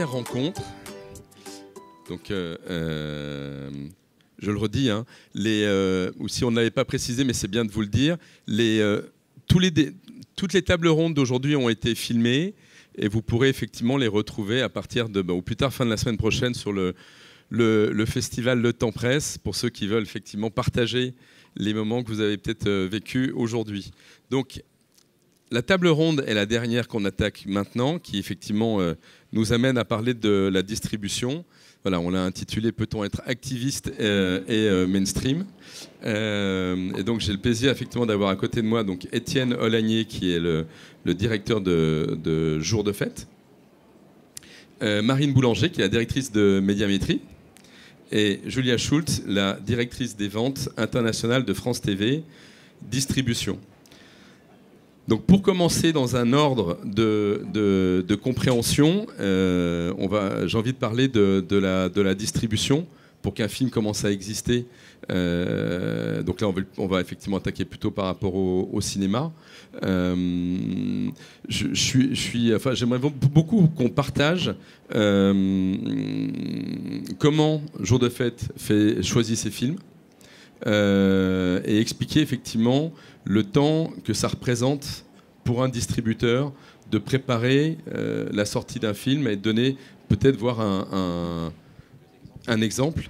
dernière rencontre, donc je le redis, hein, ou si on ne l'avait pas précisé, mais c'est bien de vous le dire, toutes les tables rondes d'aujourd'hui ont été filmées et vous pourrez effectivement les retrouver à partir de, au plus tard fin de la semaine prochaine sur le festival Le Temps Presse, pour ceux qui veulent effectivement partager les moments que vous avez peut-être vécus aujourd'hui. Donc, la table ronde est la dernière qu'on attaque maintenant, qui effectivement nous amène à parler de la distribution. Voilà, on l'a intitulé « Peut-on être activiste et mainstream ?» Et donc j'ai le plaisir effectivement d'avoir à côté de moi donc Étienne Olagnier, qui est le directeur de Jour de Fête, Marine Boulanger, qui est la directrice de Médiamétrie, et Julia Schultz, la directrice des ventes internationales de France TV Distribution. Donc pour commencer dans un ordre de compréhension, j'ai envie de parler de la distribution pour qu'un film commence à exister. Donc là, on va effectivement attaquer plutôt par rapport au cinéma. J'aimerais beaucoup qu'on partage comment Jour de Fête choisit ses films et expliquer effectivement le temps que ça représente pour un distributeur de préparer la sortie d'un film et de donner peut-être voir un exemple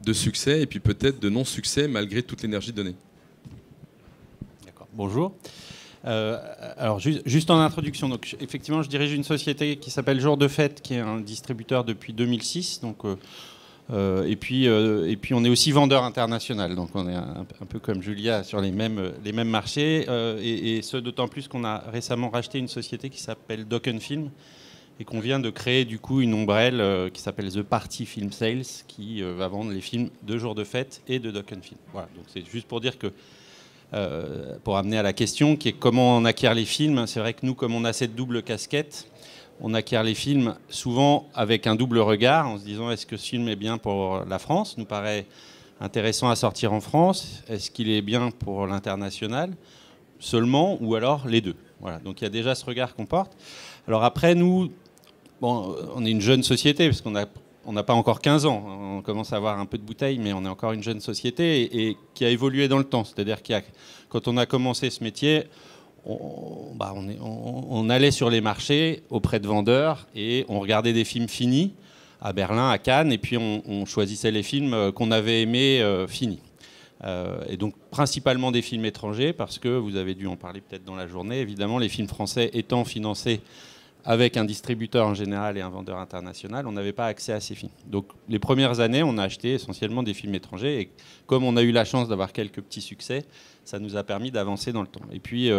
de succès et puis peut-être de non-succès malgré toute l'énergie donnée. D'accord. Bonjour. Alors juste en introduction, donc effectivement je dirige une société qui s'appelle Jour de Fête, qui est un distributeur depuis 2006. Donc et puis on est aussi vendeur international, donc on est un peu comme Julia sur les mêmes marchés, et ce d'autant plus qu'on a récemment racheté une société qui s'appelle Doc & Film et qu'on vient de créer du coup une ombrelle qui s'appelle The Party Film Sales, qui va vendre les films de Jour de Fête et de Doc & Film. Voilà, donc c'est juste pour dire que pour amener à la question qui est comment on acquiert les films. C'est vrai que nous, comme on a cette double casquette, on acquiert les films souvent avec un double regard, en se disant est-ce que ce film est bien pour la France, nous paraît intéressant à sortir en France, est-ce qu'il est bien pour l'international seulement, ou alors les deux. Voilà, donc il y a déjà ce regard qu'on porte. Alors après, nous, bon, on est une jeune société, parce qu'on n'a pas encore 15 ans, on commence à avoir un peu de bouteille, mais on est encore une jeune société et qui a évolué dans le temps. C'est-à-dire que quand on a commencé ce métier, on allait sur les marchés auprès de vendeurs et on regardait des films finis à Berlin, à Cannes, et puis on choisissait les films qu'on avait aimés finis. Et donc principalement des films étrangers, parce que vous avez dû en parler peut-être dans la journée, évidemment les films français étant financés avec un distributeur en général et un vendeur international, on n'avait pas accès à ces films. Donc les premières années, on a acheté essentiellement des films étrangers, et comme on a eu la chance d'avoir quelques petits succès, ça nous a permis d'avancer dans le temps. Et puis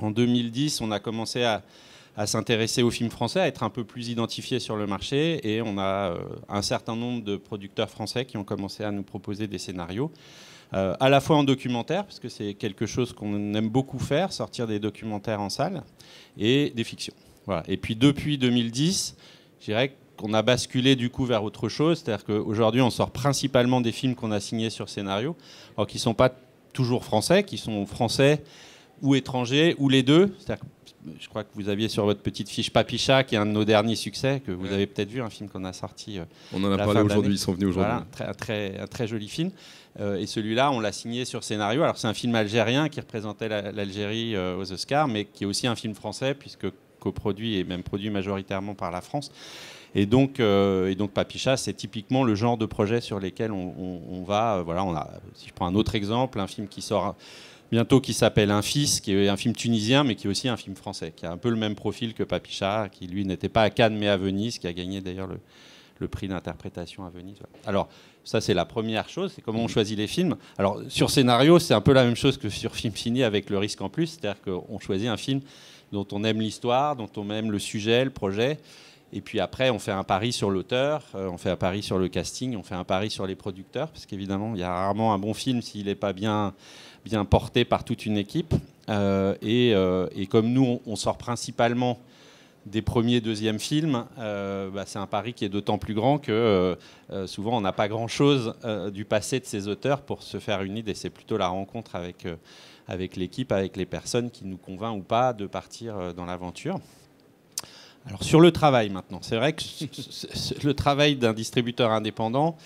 en 2010, on a commencé à s'intéresser aux films français, à être un peu plus identifiés sur le marché, et on a un certain nombre de producteurs français qui ont commencé à nous proposer des scénarios, à la fois en documentaire, parce que c'est quelque chose qu'on aime beaucoup faire, sortir des documentaires en salle, et des fictions. Voilà. Et puis depuis 2010, je dirais qu'on a basculé du coup vers autre chose, c'est-à-dire qu'aujourd'hui on sort principalement des films qu'on a signés sur scénario, alors qui ne sont pas toujours français, qui sont français ou étrangers, ou les deux. C'est-à-dire que je crois que vous aviez sur votre petite fiche Papicha, qui est un de nos derniers succès, que vous avez peut-être vu, un film qu'on a sorti. On en a parlé aujourd'hui, ils sont venus aujourd'hui. Voilà, un très joli film. Et celui-là, on l'a signé sur scénario. Alors c'est un film algérien qui représentait l'Algérie aux Oscars, mais qui est aussi un film français, puisque coproduit et même produit majoritairement par la France. Et donc Papicha, c'est typiquement le genre de projet sur lesquels on va. Voilà, si je prends un autre exemple, un film qui sort bientôt qui s'appelle Un fils, qui est un film tunisien, mais qui est aussi un film français, qui a un peu le même profil que Papicha, qui lui n'était pas à Cannes mais à Venise, qui a gagné d'ailleurs le prix d'interprétation à Venise. Alors ça, c'est la première chose, c'est comment on choisit les films. Alors sur scénario, c'est un peu la même chose que sur film fini, avec le risque en plus, c'est-à-dire qu'on choisit un film dont on aime l'histoire, dont on aime le sujet, le projet. Et puis après, on fait un pari sur l'auteur, on fait un pari sur le casting, on fait un pari sur les producteurs, parce qu'évidemment, il y a rarement un bon film s'il n'est pas bien porté par toute une équipe. Et comme nous, on sort principalement des premiers, deuxièmes films, c'est un pari qui est d'autant plus grand que souvent, on n'a pas grand-chose du passé de ces auteurs pour se faire une idée. C'est plutôt la rencontre avec l'équipe, avec les personnes qui nous convainc ou pas de partir dans l'aventure. Alors sur le travail maintenant, c'est vrai que le travail d'un distributeur indépendant,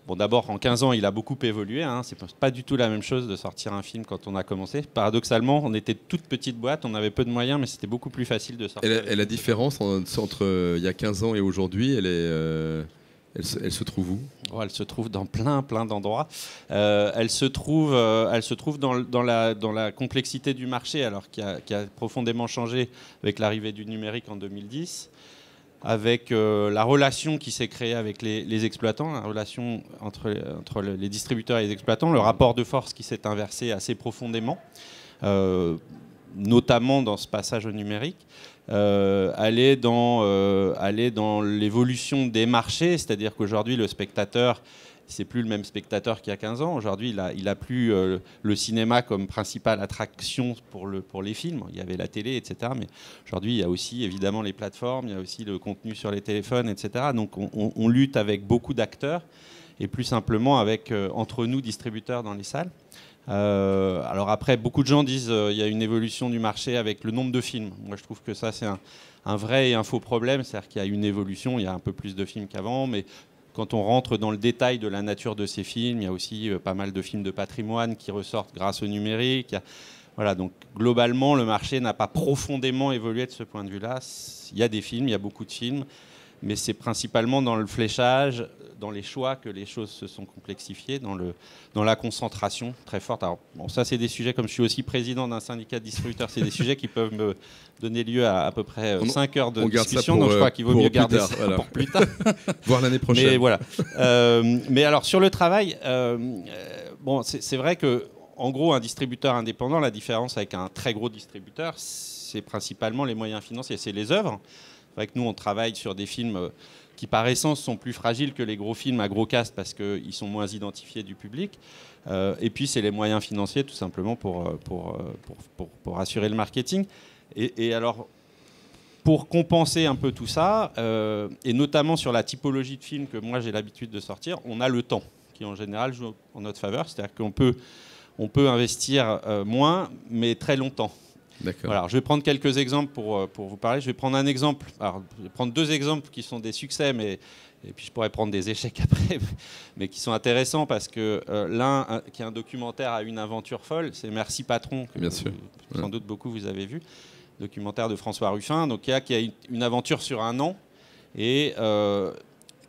bon d'abord en 15 ans il a beaucoup évolué, hein, c'est pas du tout la même chose de sortir un film quand on a commencé. Paradoxalement, on était toute petite boîte, on avait peu de moyens, mais c'était beaucoup plus facile de sortir. Et la différence entre il y a 15 ans et aujourd'hui, elle se trouve où? Oh, elle se trouve dans plein d'endroits. Elle se trouve dans la complexité du marché, alors qui a profondément changé avec l'arrivée du numérique en 2010, avec la relation qui s'est créée avec les exploitants, la relation entre les distributeurs et les exploitants, le rapport de force qui s'est inversé assez profondément, notamment dans ce passage au numérique. Aller dans l'évolution des marchés, c'est-à-dire qu'aujourd'hui le spectateur, c'est plus le même spectateur qu'il y a 15 ans. Aujourd'hui, il a plus le cinéma comme principale attraction pour les films. Il y avait la télé, etc. Mais aujourd'hui, il y a aussi évidemment les plateformes, il y a aussi le contenu sur les téléphones, etc. Donc on lutte avec beaucoup d'acteurs et plus simplement avec entre nous distributeurs dans les salles. Alors après, beaucoup de gens disent qu'il y a une évolution du marché avec le nombre de films. Moi, je trouve que ça, c'est un vrai et un faux problème. C'est-à-dire qu'il y a une évolution, il y a un peu plus de films qu'avant, mais quand on rentre dans le détail de la nature de ces films, il y a aussi pas mal de films de patrimoine qui ressortent grâce au numérique. Voilà, donc globalement, le marché n'a pas profondément évolué de ce point de vue-là. Il y a des films, il y a beaucoup de films, mais c'est principalement dans le fléchage, dans les choix que les choses se sont complexifiées, dans la concentration très forte. Alors, bon, ça, c'est des sujets, comme je suis aussi président d'un syndicat de distributeurs, c'est des sujets qui peuvent me donner lieu à peu près 5 heures de discussion, donc je crois qu'il vaut mieux garder ça pour plus tard. Voir l'année prochaine. Mais voilà. Mais alors, sur le travail, bon, c'est vrai que, en gros, un distributeur indépendant, la différence avec un très gros distributeur, c'est principalement les moyens financiers, c'est les œuvres. C'est vrai que nous, on travaille sur des films qui, par essence, sont plus fragiles que les gros films à gros cast parce qu'ils sont moins identifiés du public. Et puis, c'est les moyens financiers, tout simplement, pour assurer le marketing. Et alors, pour compenser un peu tout ça, et notamment sur la typologie de films que moi, j'ai l'habitude de sortir, on a le temps, qui, en général, joue en notre faveur. C'est-à-dire qu'on peut investir moins, mais très longtemps. Voilà, je vais prendre quelques exemples pour vous parler. Je vais prendre un exemple. Alors, je vais prendre 2 exemples qui sont des succès, et puis je pourrais prendre des échecs après, mais qui sont intéressants parce que l'un, qui est un documentaire à une aventure folle, c'est Merci Patron, que sans doute beaucoup vous avez vu, documentaire de François Ruffin, donc qui a une aventure sur 1 an. Et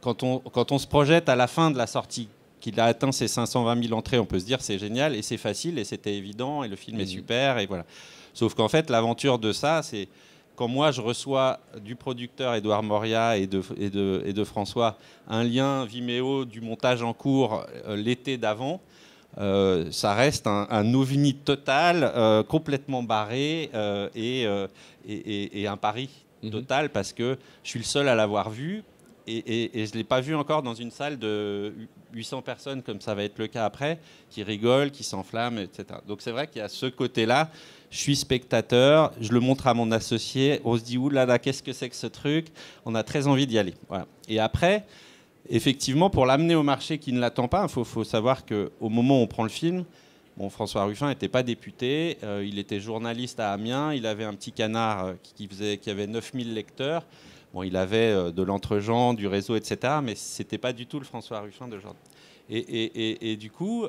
quand on se projette à la fin de la sortie, qu'il a atteint ses 520 000 entrées, on peut se dire c'est génial et c'est facile et c'était évident et le film est super et voilà. Sauf qu'en fait, l'aventure de ça, c'est quand moi je reçois du producteur Édouard Moria et de François un lien Vimeo du montage en cours l'été d'avant, ça reste un ovni total, complètement barré et un pari total parce que je suis le seul à l'avoir vu et je ne l'ai pas vu encore dans une salle de 800 personnes comme ça va être le cas après, qui rigolent, qui s'enflamment, etc. Donc c'est vrai qu'il y a ce côté-là. Je suis spectateur, je le montre à mon associé, on se dit oulala, qu'est-ce que c'est que ce truc? On a très envie d'y aller. Voilà. Et après, effectivement, pour l'amener au marché qui ne l'attend pas, il faut savoir qu'au moment où on prend le film, bon, François Ruffin n'était pas député, il était journaliste à Amiens, il avait un petit canard qui avait 9000 lecteurs. Bon, il avait de l'entre-gens, du réseau, etc. Mais ce n'était pas du tout le François Ruffin de genre. Et du coup,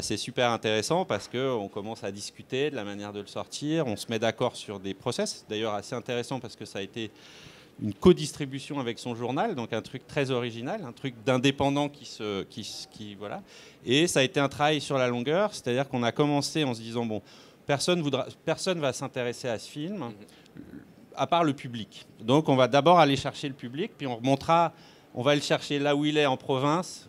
c'est super intéressant parce qu'on commence à discuter de la manière de le sortir. On se met d'accord sur des process. D'ailleurs, assez intéressant parce que ça a été une co-distribution avec son journal, donc un truc très original, un truc d'indépendant qui voilà. Et ça a été un travail sur la longueur, c'est-à-dire qu'on a commencé en se disant, bon, personne va s'intéresser à ce film, à part le public. Donc on va d'abord aller chercher le public, puis on va le chercher là où il est en province,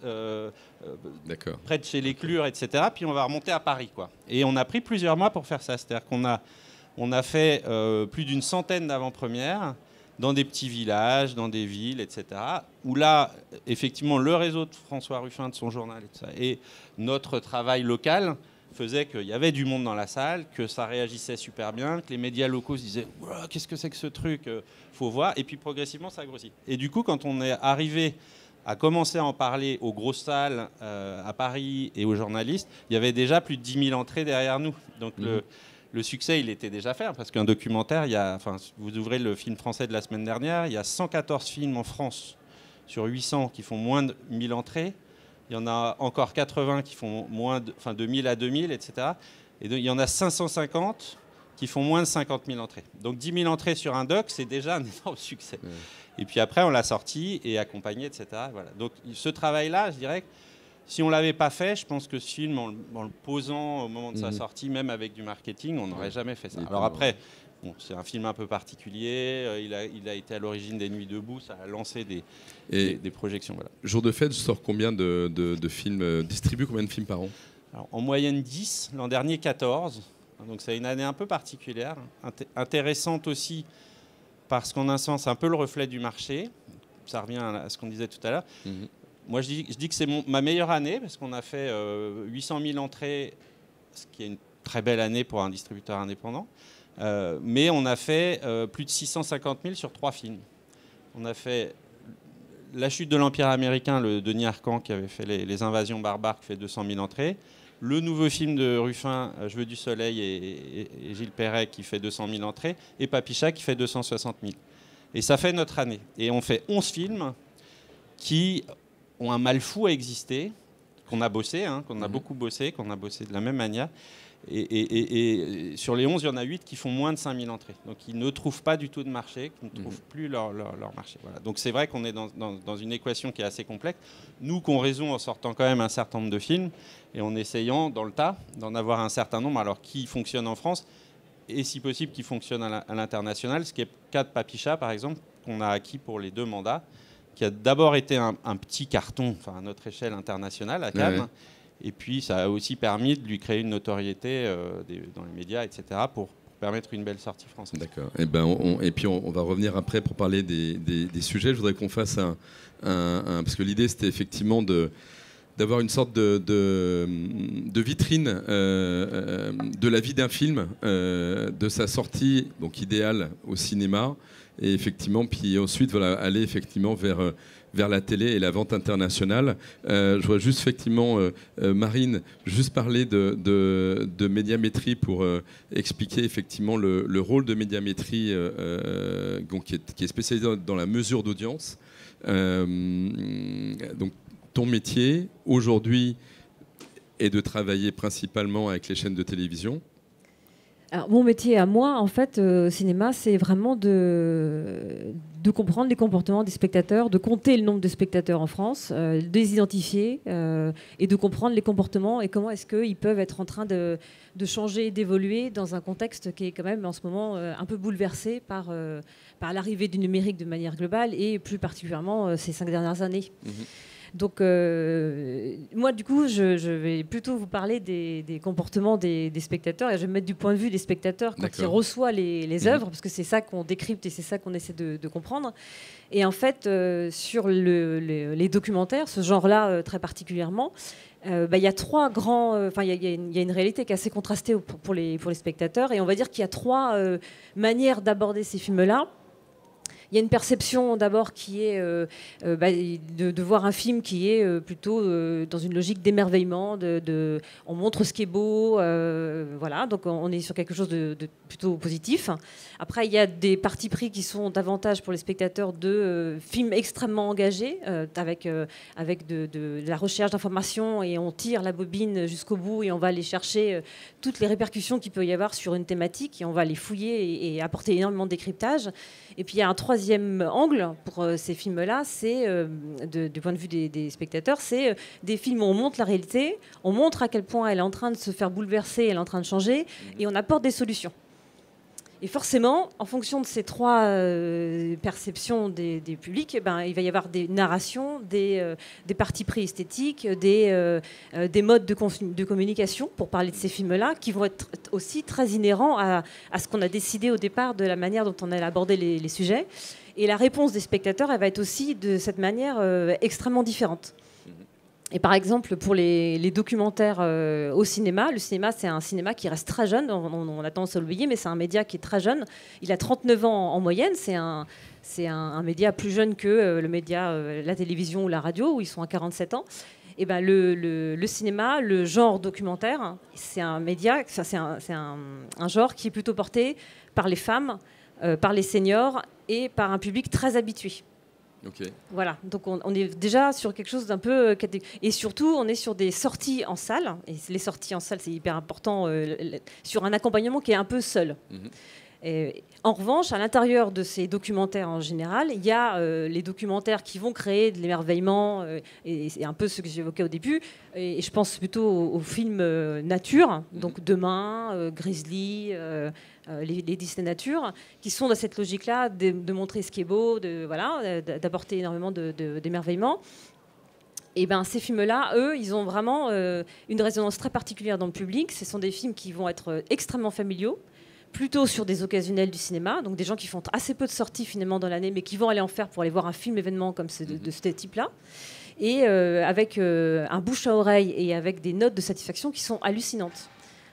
près de chez les Clures, etc. Puis on va remonter à Paris, quoi. Et on a pris plusieurs mois pour faire ça. C'est-à-dire qu'on a fait plus d'une centaine d'avant-premières dans des petits villages, dans des villes, etc. Où là, effectivement, le réseau de François Ruffin, de son journal, et notre travail local faisait qu'il y avait du monde dans la salle, que ça réagissait super bien, que les médias locaux se disaient « Qu'est-ce que c'est que ce truc ? Faut voir ». Et puis progressivement, ça grossit. Et du coup, quand on est arrivé à commencer à en parler aux grosses salles à Paris et aux journalistes, il y avait déjà plus de 10 000 entrées derrière nous. Donc le succès, il était déjà fait, parce qu'un documentaire, vous ouvrez le film français de la semaine dernière, il y a 114 films en France sur 800 qui font moins de 1000 entrées. Il y en a encore 80 qui font de 1000 à 2000, etc. Et il y en a 550 qui font moins de 50 000 entrées. Donc 10 000 entrées sur un doc, c'est déjà un énorme succès. Ouais. Et puis après, on l'a sorti et accompagné, etc. Voilà. Donc ce travail-là, je dirais que si on ne l'avait pas fait, je pense que ce film, en le posant au moment de sa sortie, même avec du marketing, on n'aurait jamais fait ça. Alors après, c'est un film un peu particulier. Il a été à l'origine des Nuits debout. Ça a lancé des projections. Voilà. Jour de fête, sort combien de films, distribue combien de films par an? Alors, en moyenne 10. L'an dernier, 14. Donc c'est une année un peu particulière. Intéressante aussi parce qu'en un sens, c'est un peu le reflet du marché. Ça revient à ce qu'on disait tout à l'heure. Moi, je dis que c'est ma meilleure année parce qu'on a fait 800 000 entrées, ce qui est une très belle année pour un distributeur indépendant. Mais on a fait plus de 650 000 sur 3 films. On a fait La chute de l'Empire américain, le Denis Arcand qui avait fait les invasions barbares, qui fait 200 000 entrées. Le nouveau film de Ruffin, Je veux du soleil, et Gilles Perret, qui fait 200 000 entrées. Et Papicha, qui fait 260 000. Et ça fait notre année. Et on fait 11 films qui ont un mal fou à exister, qu'on a bossé, qu'on a beaucoup bossé, qu'on a bossé de la même manière. Et sur les 11, il y en a 8 qui font moins de 5000 entrées. Donc ils ne trouvent pas du tout de marché, qui ne trouvent plus leur marché. Voilà. Donc c'est vrai qu'on est dans une équation qui est assez complexe. Nous, qu'on résout en sortant quand même un certain nombre de films et en essayant, dans le tas, d'en avoir un certain nombre, alors qui fonctionnent en France et si possible qui fonctionnent à l'international, ce qui est le cas de Papicha, par exemple, qu'on a acquis pour les 2 mandats, qui a d'abord été un petit carton, à notre échelle internationale, à Cannes. Ouais. Et puis, ça a aussi permis de lui créer une notoriété dans les médias, etc., pour permettre une belle sortie française. D'accord. Et puis, on va revenir après pour parler des sujets. Je voudrais qu'on fasse parce que l'idée, c'était effectivement d'avoir une sorte de vitrine de la vie d'un film, de sa sortie, donc idéale au cinéma, et effectivement, puis ensuite, aller effectivement vers la télé et la vente internationale. Je vois juste effectivement Marine juste parler de médiamétrie pour expliquer effectivement le rôle de médiamétrie qui est spécialisé dans la mesure d'audience. Donc ton métier aujourd'hui est de travailler principalement avec les chaînes de télévision. Alors, mon métier à moi, en fait, au cinéma, c'est vraiment de comprendre les comportements des spectateurs, de compter le nombre de spectateurs en France, de les identifier et de comprendre les comportements et comment est-ce qu'ils peuvent être en train de changer, d'évoluer dans un contexte qui est quand même en ce moment un peu bouleversé par l'arrivée du numérique de manière globale et plus particulièrement ces 5 dernières années. Donc, moi, du coup, je vais plutôt vous parler des comportements des spectateurs et je vais me mettre du point de vue des spectateurs quand ils reçoivent les œuvres, parce que c'est ça qu'on décrypte et c'est ça qu'on essaie de comprendre. Et en fait, sur les documentaires, ce genre-là très particulièrement, il y a 3 grands... il y a une réalité qui est assez contrastée pour les spectateurs et on va dire qu'il y a 3 manières d'aborder ces films-là. Il y a une perception d'abord qui est de voir un film qui est plutôt dans une logique d'émerveillement, on montre ce qui est beau, voilà, donc on est sur quelque chose de plutôt positif. Après, il y a des partis pris qui sont davantage pour les spectateurs de films extrêmement engagés, avec de la recherche d'informations et on tire la bobine jusqu'au bout et on va aller chercher toutes les répercussions qu'il peut y avoir sur une thématique et on va les fouiller et apporter énormément de décryptage. Et puis il y a un 3e angle pour ces films-là, c'est du point de vue des spectateurs, c'est des films où on montre la réalité, on montre à quel point elle est en train de se faire bouleverser, elle est en train de changer, et on apporte des solutions. Et forcément, en fonction de ces 3 perceptions des publics, il va y avoir des narrations, des partis pris esthétiques, des modes de communication, pour parler de ces films-là, qui vont être aussi très inhérents à ce qu'on a décidé au départ de la manière dont on allait aborder les sujets. Et la réponse des spectateurs, elle va être aussi de cette manière extrêmement différente. Et par exemple, pour les documentaires au cinéma, le cinéma, c'est un cinéma qui reste très jeune. On a tendance à l'oublier, mais c'est un média qui est très jeune. Il a 39 ans en moyenne. C'est un média plus jeune que le média, la télévision ou la radio, où ils sont à 47 ans. Et ben le cinéma, le genre documentaire, c'est un média, c'est un genre qui est plutôt porté par les femmes, par les seniors et par un public très habitué. Okay. Voilà, donc on est déjà sur quelque chose d'un peu... Et surtout, on est sur des sorties en salle, et les sorties en salle, c'est hyper important, sur un accompagnement qui est un peu seul. En revanche, à l'intérieur de ces documentaires en général, il y a les documentaires qui vont créer de l'émerveillement, et c'est un peu ce que j'évoquais au début, et je pense plutôt aux films nature, donc Demain, Grizzly, les Disney Nature, qui sont dans cette logique-là de montrer ce qui est beau, d'apporter énormément d'émerveillement. Et ben, ces films-là, eux, ils ont vraiment une résonance très particulière dans le public. Ce sont des films qui vont être extrêmement familiaux, plutôt sur des occasionnels du cinéma, donc des gens qui font assez peu de sorties finalement dans l'année, mais qui vont aller en faire pour aller voir un film événement comme de ce type-là, et avec un bouche à oreille et avec des notes de satisfaction qui sont hallucinantes.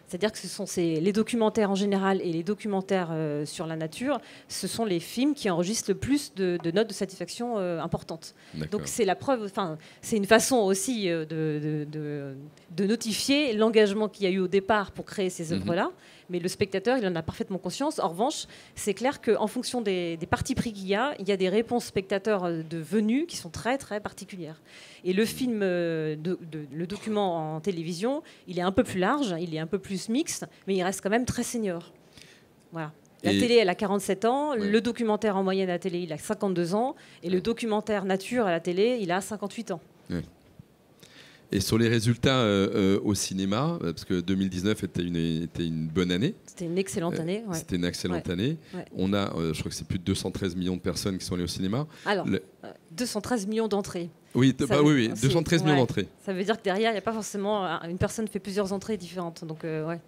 C'est-à-dire que ce sont les documentaires en général et les documentaires sur la nature, ce sont les films qui enregistrent le plus de notes de satisfaction importantes. Donc c'est la preuve, enfin c'est une façon aussi de notifier l'engagement qu'il y a eu au départ pour créer ces œuvres-là. Mais le spectateur, il en a parfaitement conscience. En revanche, c'est clair qu'en fonction des partis pris qu'il y a des réponses spectateurs de venue qui sont très très particulières. Et le film, le document en télévision, il est un peu plus large, il est un peu plus mixte, mais il reste quand même très senior. Voilà. La télé, elle a 47 ans, ouais. Le documentaire en moyenne à la télé, il a 52 ans, et le documentaire nature à la télé, il a 58 ans. Ouais. Et sur les résultats au cinéma, parce que 2019 était une bonne année. C'était une excellente année. Ouais. C'était une excellente année. Ouais. On a, je crois que c'est plus de 213 millions de personnes qui sont allées au cinéma. Alors, 213 millions d'entrées. Oui, oui, 213 millions d'entrées. Ça veut dire que derrière, il n'y a pas forcément... Une personne fait plusieurs entrées différentes. Donc, ouais.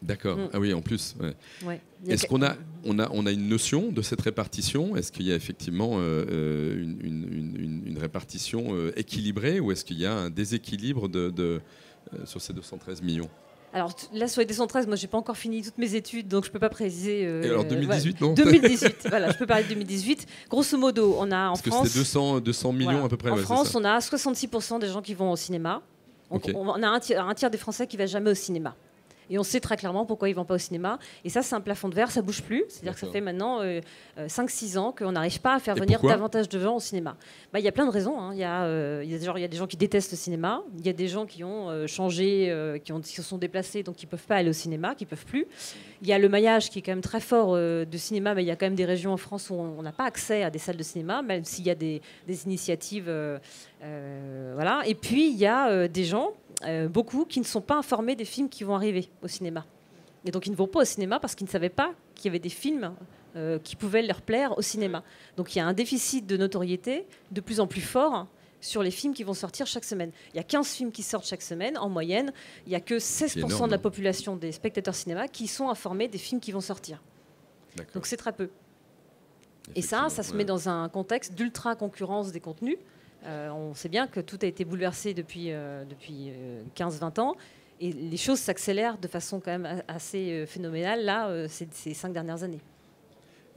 D'accord. Ah oui, en plus. Ouais. Ouais. Est-ce qu'on a une notion de cette répartition? Est-ce qu'il y a effectivement une répartition équilibrée, ou est-ce qu'il y a un déséquilibre sur ces 213 millions? Alors là, sur les 213, moi, j'ai pas encore fini toutes mes études, donc je peux pas préciser. Et alors 2018, non 2018, voilà, je peux parler de 2018. Grosso modo, on a en France... Parce que c'était 200 millions voilà, à peu près. En France, on a 66% des gens qui vont au cinéma. Okay. On a un tiers des Français qui ne va jamais au cinéma. Et on sait très clairement pourquoi ils ne vont pas au cinéma. Et ça, c'est un plafond de verre, ça ne bouge plus. C'est-à-dire que ça fait maintenant 5-6 ans qu'on n'arrive pas à faire venir davantage de gens au cinéma. Il y a plein de raisons. Hein. Il y a des gens qui détestent le cinéma. Il y a des gens qui ont changé, qui se sont déplacés, donc qui ne peuvent pas aller au cinéma, qui ne peuvent plus. Il y a le maillage qui est quand même très fort de cinéma, mais il y a quand même des régions en France où on n'a pas accès à des salles de cinéma, même s'il y a des initiatives. Voilà. Et puis, il y a des gens... beaucoup qui ne sont pas informés des films qui vont arriver au cinéma. Et donc ils ne vont pas au cinéma parce qu'ils ne savaient pas qu'il y avait des films qui pouvaient leur plaire au cinéma. Donc il y a un déficit de notoriété de plus en plus fort sur les films qui vont sortir chaque semaine. Il y a 15 films qui sortent chaque semaine, en moyenne. Il n'y a que 16% de la population des spectateurs cinéma qui sont informés des films qui vont sortir. Donc c'est très peu. Et ça se met dans un contexte d'ultra-concurrence des contenus. On sait bien que tout a été bouleversé depuis 15-20 ans, et les choses s'accélèrent de façon quand même assez phénoménale là, ces 5 dernières années.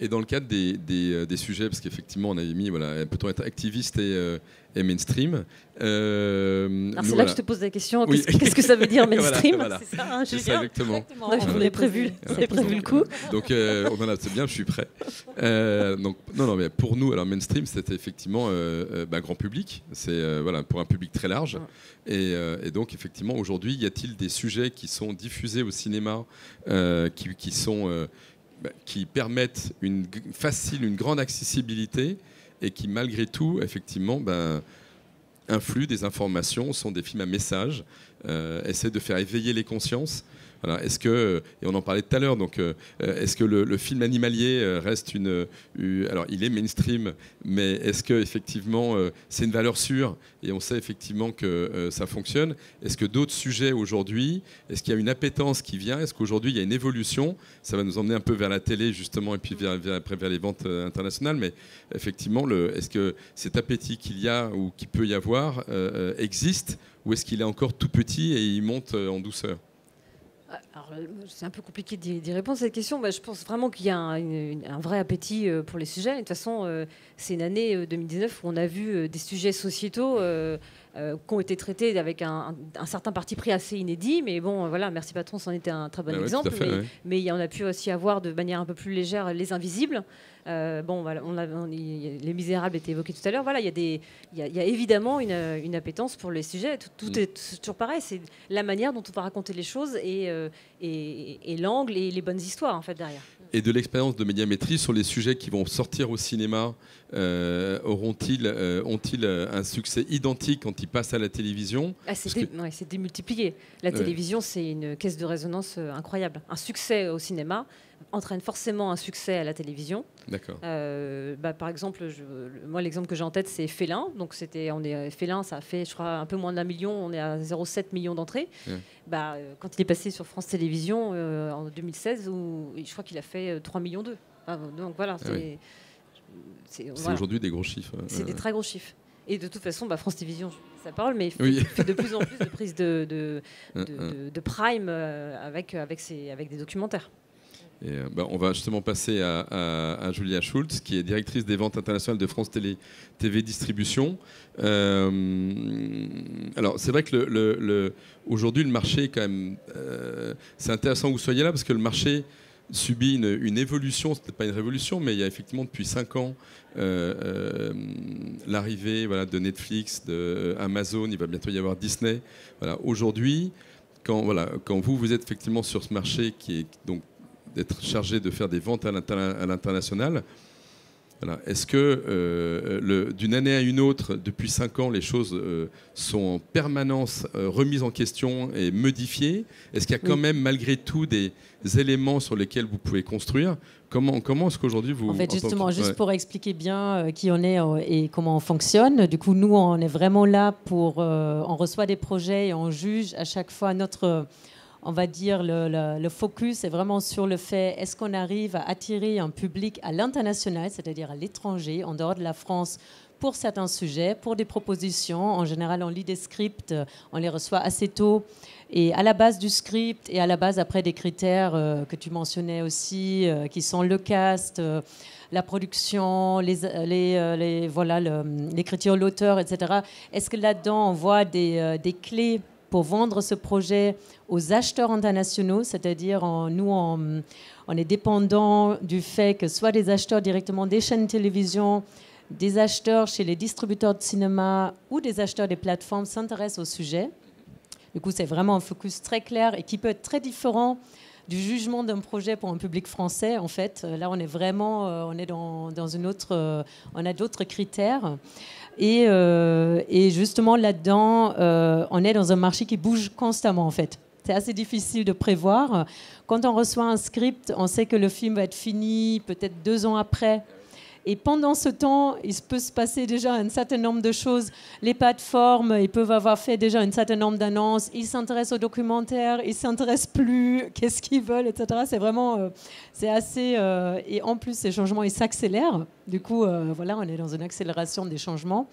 Et dans le cadre des sujets, parce qu'effectivement on avait mis, peut-on être activiste et mainstream. Alors c'est là que je te pose la question, oui. Qu'est-ce que ça veut dire mainstream? Voilà. C'est ça, hein, c'est ça, exactement. On avait prévu le coup. Donc c'est bien, je suis prêt. Donc, non, mais pour nous, alors mainstream, c'était effectivement grand public, c'est pour un public très large. Et donc effectivement, aujourd'hui, y a-t-il des sujets qui sont diffusés au cinéma qui permettent une grande accessibilité et qui, malgré tout, effectivement, influent des informations, sont des films à message, essaient de faire éveiller les consciences. Voilà. Est-ce que, et on en parlait tout à l'heure, donc est-ce que le film animalier reste alors il est mainstream, mais est-ce que effectivement c'est une valeur sûre et on sait effectivement que ça fonctionne? Est-ce que d'autres sujets aujourd'hui, est-ce qu'il y a une appétence qui vient? Est-ce qu'aujourd'hui il y a une évolution? Ça va nous emmener un peu vers la télé justement et puis après vers les ventes internationales, mais effectivement, est-ce que cet appétit qu'il y a ou qu'il peut y avoir existe, ou est-ce qu'il est encore tout petit et il monte en douceur? Alors, c'est un peu compliqué d'y répondre à cette question. Je pense vraiment qu'il y a un vrai appétit pour les sujets. De toute façon, c'est une année 2019 où on a vu des sujets sociétaux qui ont été traités avec un certain parti pris assez inédit. Mais bon, voilà, Merci Patron, c'en était un très bon exemple. Mais il y en a pu aussi avoir de manière un peu plus légère Les Invisibles. Bon, voilà, Les Misérables étaient évoqués tout à l'heure. Voilà, il y a évidemment une appétence pour les sujets. Tout est toujours pareil. C'est la manière dont on va raconter les choses et l'angle et les bonnes histoires en fait derrière. Et de l'expérience de Médiamétrie sur les sujets qui vont sortir au cinéma, ont-ils un succès identique quand ils passent à la télévision? C'est démultiplié. La télévision, c'est une caisse de résonance incroyable. Un succès au cinéma entraîne forcément un succès à la télévision. D'accord. Par exemple, moi l'exemple que j'ai en tête, c'est Félin. Donc Félin, ça a fait, je crois, un peu moins d'1 million. On est à 0,7 million d'entrées. Quand il est passé sur France Télévisions en 2016, je crois qu'il a fait 3 millions 2. Donc voilà, c'est aujourd'hui des gros chiffres. C'est des très gros chiffres. Et de toute façon, France Télévisions, sa parole, mais fait de plus en plus de prises de prime avec des documentaires. Et, on va justement passer à Julia Schultz, qui est directrice des ventes internationales de France TV Distribution. Alors, c'est vrai que aujourd'hui, le marché, quand même, c'est intéressant que vous soyez là, parce que le marché subit une évolution. Ce n'est pas une révolution, mais il y a effectivement depuis 5 ans l'arrivée de Netflix, d'Amazon, il va bientôt y avoir Disney. Voilà. Aujourd'hui, quand vous êtes effectivement sur ce marché qui est donc d'être chargé de faire des ventes à l'international. Voilà. Est-ce que d'une année à une autre, depuis 5 ans, les choses sont en permanence remises en question et modifiées? Est-ce qu'il y a quand même, malgré tout, des éléments sur lesquels vous pouvez construire? Comment est-ce qu'aujourd'hui vous... En fait, justement, juste pour expliquer bien qui on est et comment on fonctionne, du coup, nous, on est vraiment là pour... on reçoit des projets et on juge à chaque fois notre... on va dire, le focus est vraiment sur le fait, est-ce qu'on arrive à attirer un public à l'international, c'est-à-dire à l'étranger, en dehors de la France, pour certains sujets, pour des propositions. En général, on lit des scripts, on les reçoit assez tôt. Et à la base du script et à la base, après, des critères que tu mentionnais aussi, qui sont le cast, la production, l'écriture, l'auteur, etc. Est-ce que là-dedans, on voit des clés pour vendre ce projet aux acheteurs internationaux, c'est-à-dire nous, on est dépendant du fait que soit des acheteurs directement des chaînes de télévision, des acheteurs chez les distributeurs de cinéma ou des acheteurs des plateformes s'intéressent au sujet. Du coup, c'est vraiment un focus très clair et qui peut être très différent du jugement d'un projet pour un public français. En fait, là, on est vraiment, on est dans une autre, on a d'autres critères. Et justement, là-dedans, on est dans un marché qui bouge constamment, en fait. C'est assez difficile de prévoir. Quand on reçoit un script, on sait que le film va être fini peut-être 2 ans après. Et pendant ce temps, il peut se passer déjà un certain nombre de choses. Les plateformes, ils peuvent avoir fait déjà un certain nombre d'annonces. Ils s'intéressent aux documentaires, ils ne s'intéressent plus, qu'est-ce qu'ils veulent, etc. C'est vraiment... c'est assez... et en plus, ces changements, ils s'accélèrent. Du coup, voilà, on est dans une accélération des changements.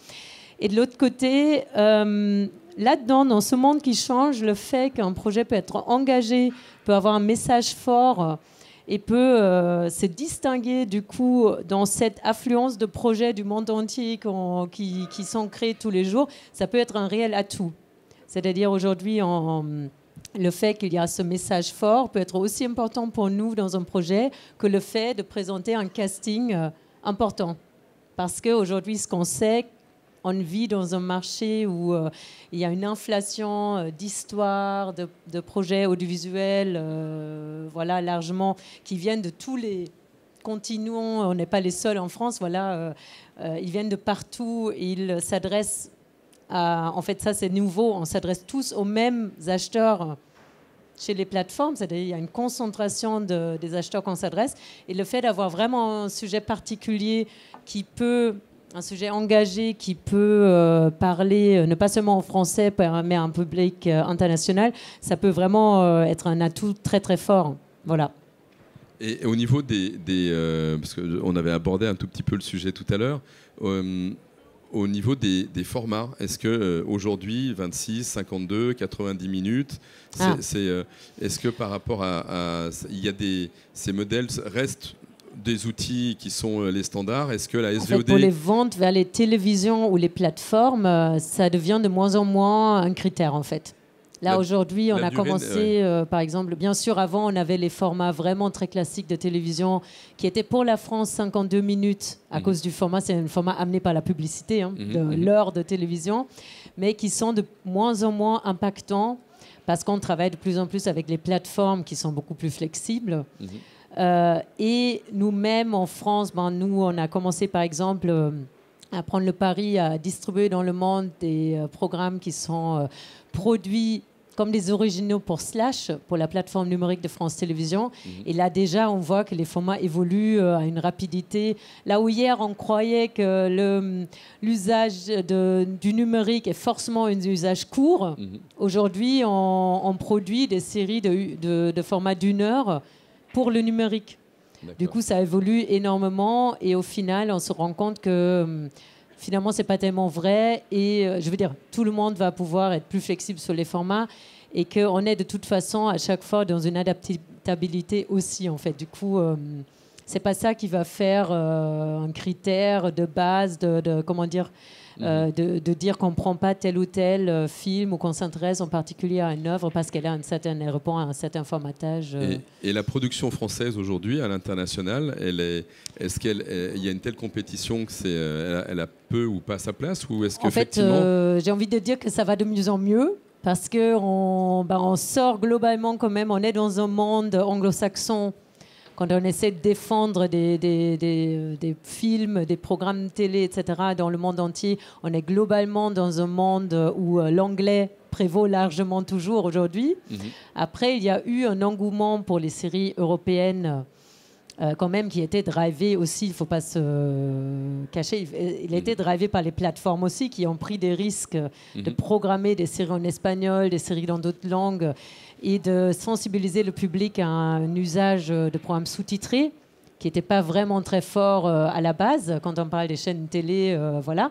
Et de l'autre côté, là-dedans, dans ce monde qui change, le fait qu'un projet peut être engagé, peut avoir un message fort et peut se distinguer du coup dans cette affluence de projets du monde entier qui sont créés tous les jours, ça peut être un réel atout. C'est-à-dire aujourd'hui, le fait qu'il y a ce message fort peut être aussi important pour nous dans un projet que le fait de présenter un casting important. Parce qu'aujourd'hui, ce qu'on sait, on vit dans un marché où il y a une inflation d'histoires, de projets audiovisuels, voilà, largement, qui viennent de tous les continents. On n'est pas les seuls en France. Voilà, ils viennent de partout. Ils s'adressent à... En fait, ça, c'est nouveau. On s'adresse tous aux mêmes acheteurs chez les plateformes. C'est-à-dire qu'il y a une concentration des acheteurs qu'on s'adresse. Et le fait d'avoir vraiment un sujet particulier qui peut... un sujet engagé qui peut parler, ne pas seulement en français, mais à un public international, ça peut vraiment être un atout très très fort. Voilà. Et au niveau parce qu'on avait abordé un tout petit peu le sujet tout à l'heure, au niveau des formats, est-ce qu'aujourd'hui, 26, 52, 90 minutes, est-ce que par rapport à ces modèles restent des outils qui sont les standards. Est-ce que la SVOD... En fait, pour les ventes vers les télévisions ou les plateformes, ça devient de moins en moins un critère, en fait. Là, aujourd'hui, on a commencé, par exemple, bien sûr, avant, on avait les formats vraiment très classiques de télévision qui étaient pour la France 52 minutes à cause du format. C'est un format amené par la publicité, de l'heure de télévision, mais qui sont de moins en moins impactants parce qu'on travaille de plus en plus avec les plateformes qui sont beaucoup plus flexibles. Et nous-mêmes, en France, nous, on a commencé, par exemple, à prendre le pari à distribuer dans le monde des programmes qui sont produits comme des originaux pour Slash, pour la plateforme numérique de France Télévisions. Et là, déjà, on voit que les formats évoluent à une rapidité. Là où hier, on croyait que l'usage du numérique est forcément un usage court, aujourd'hui, on produit des séries de format d'1 heure pour le numérique. Du coup, ça évolue énormément et au final, on se rend compte que finalement, c'est pas tellement vrai et je veux dire, tout le monde va pouvoir être plus flexible sur les formats et qu'on est de toute façon à chaque fois dans une adaptabilité aussi, en fait. Du coup, c'est pas ça qui va faire un critère de base comment dire, de dire qu'on ne prend pas tel ou tel film ou qu'on s'intéresse en particulier à une œuvre parce qu'elle a elle répond à un certain formatage. Et la production française aujourd'hui à l'international, est-ce qu'il y a une telle compétition que elle a peu ou pas sa place ou est-ce en fait, j'ai envie de dire que ça va de mieux en mieux parce qu'on sort globalement quand même, on est dans un monde anglo-saxon. Quand on essaie de défendre des films, des programmes de télé, etc., dans le monde entier, on est globalement dans un monde où l'anglais prévaut largement toujours aujourd'hui. Après, il y a eu un engouement pour les séries européennes quand même qui était drivé aussi, il ne faut pas se cacher, il a été drivé par les plateformes aussi qui ont pris des risques de programmer des séries en espagnol, des séries dans d'autres langues et de sensibiliser le public à un usage de programmes sous-titrés qui n'était pas vraiment très fort à la base quand on parle des chaînes télé, voilà.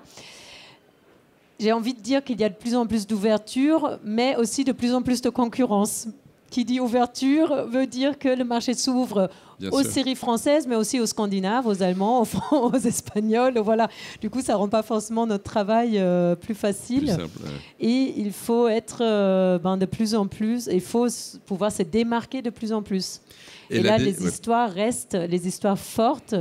J'ai envie de dire qu'il y a de plus en plus d'ouverture, mais aussi de plus en plus de concurrence. Qui dit ouverture veut dire que le marché s'ouvre aux séries françaises, mais aussi aux Scandinaves, aux Allemands, aux Espagnols. Voilà. Du coup, ça ne rend pas forcément notre travail plus facile. Plus simple, ouais. Et il faut être de plus en plus, il faut pouvoir se démarquer de plus en plus. Et là, les histoires restent, les histoires fortes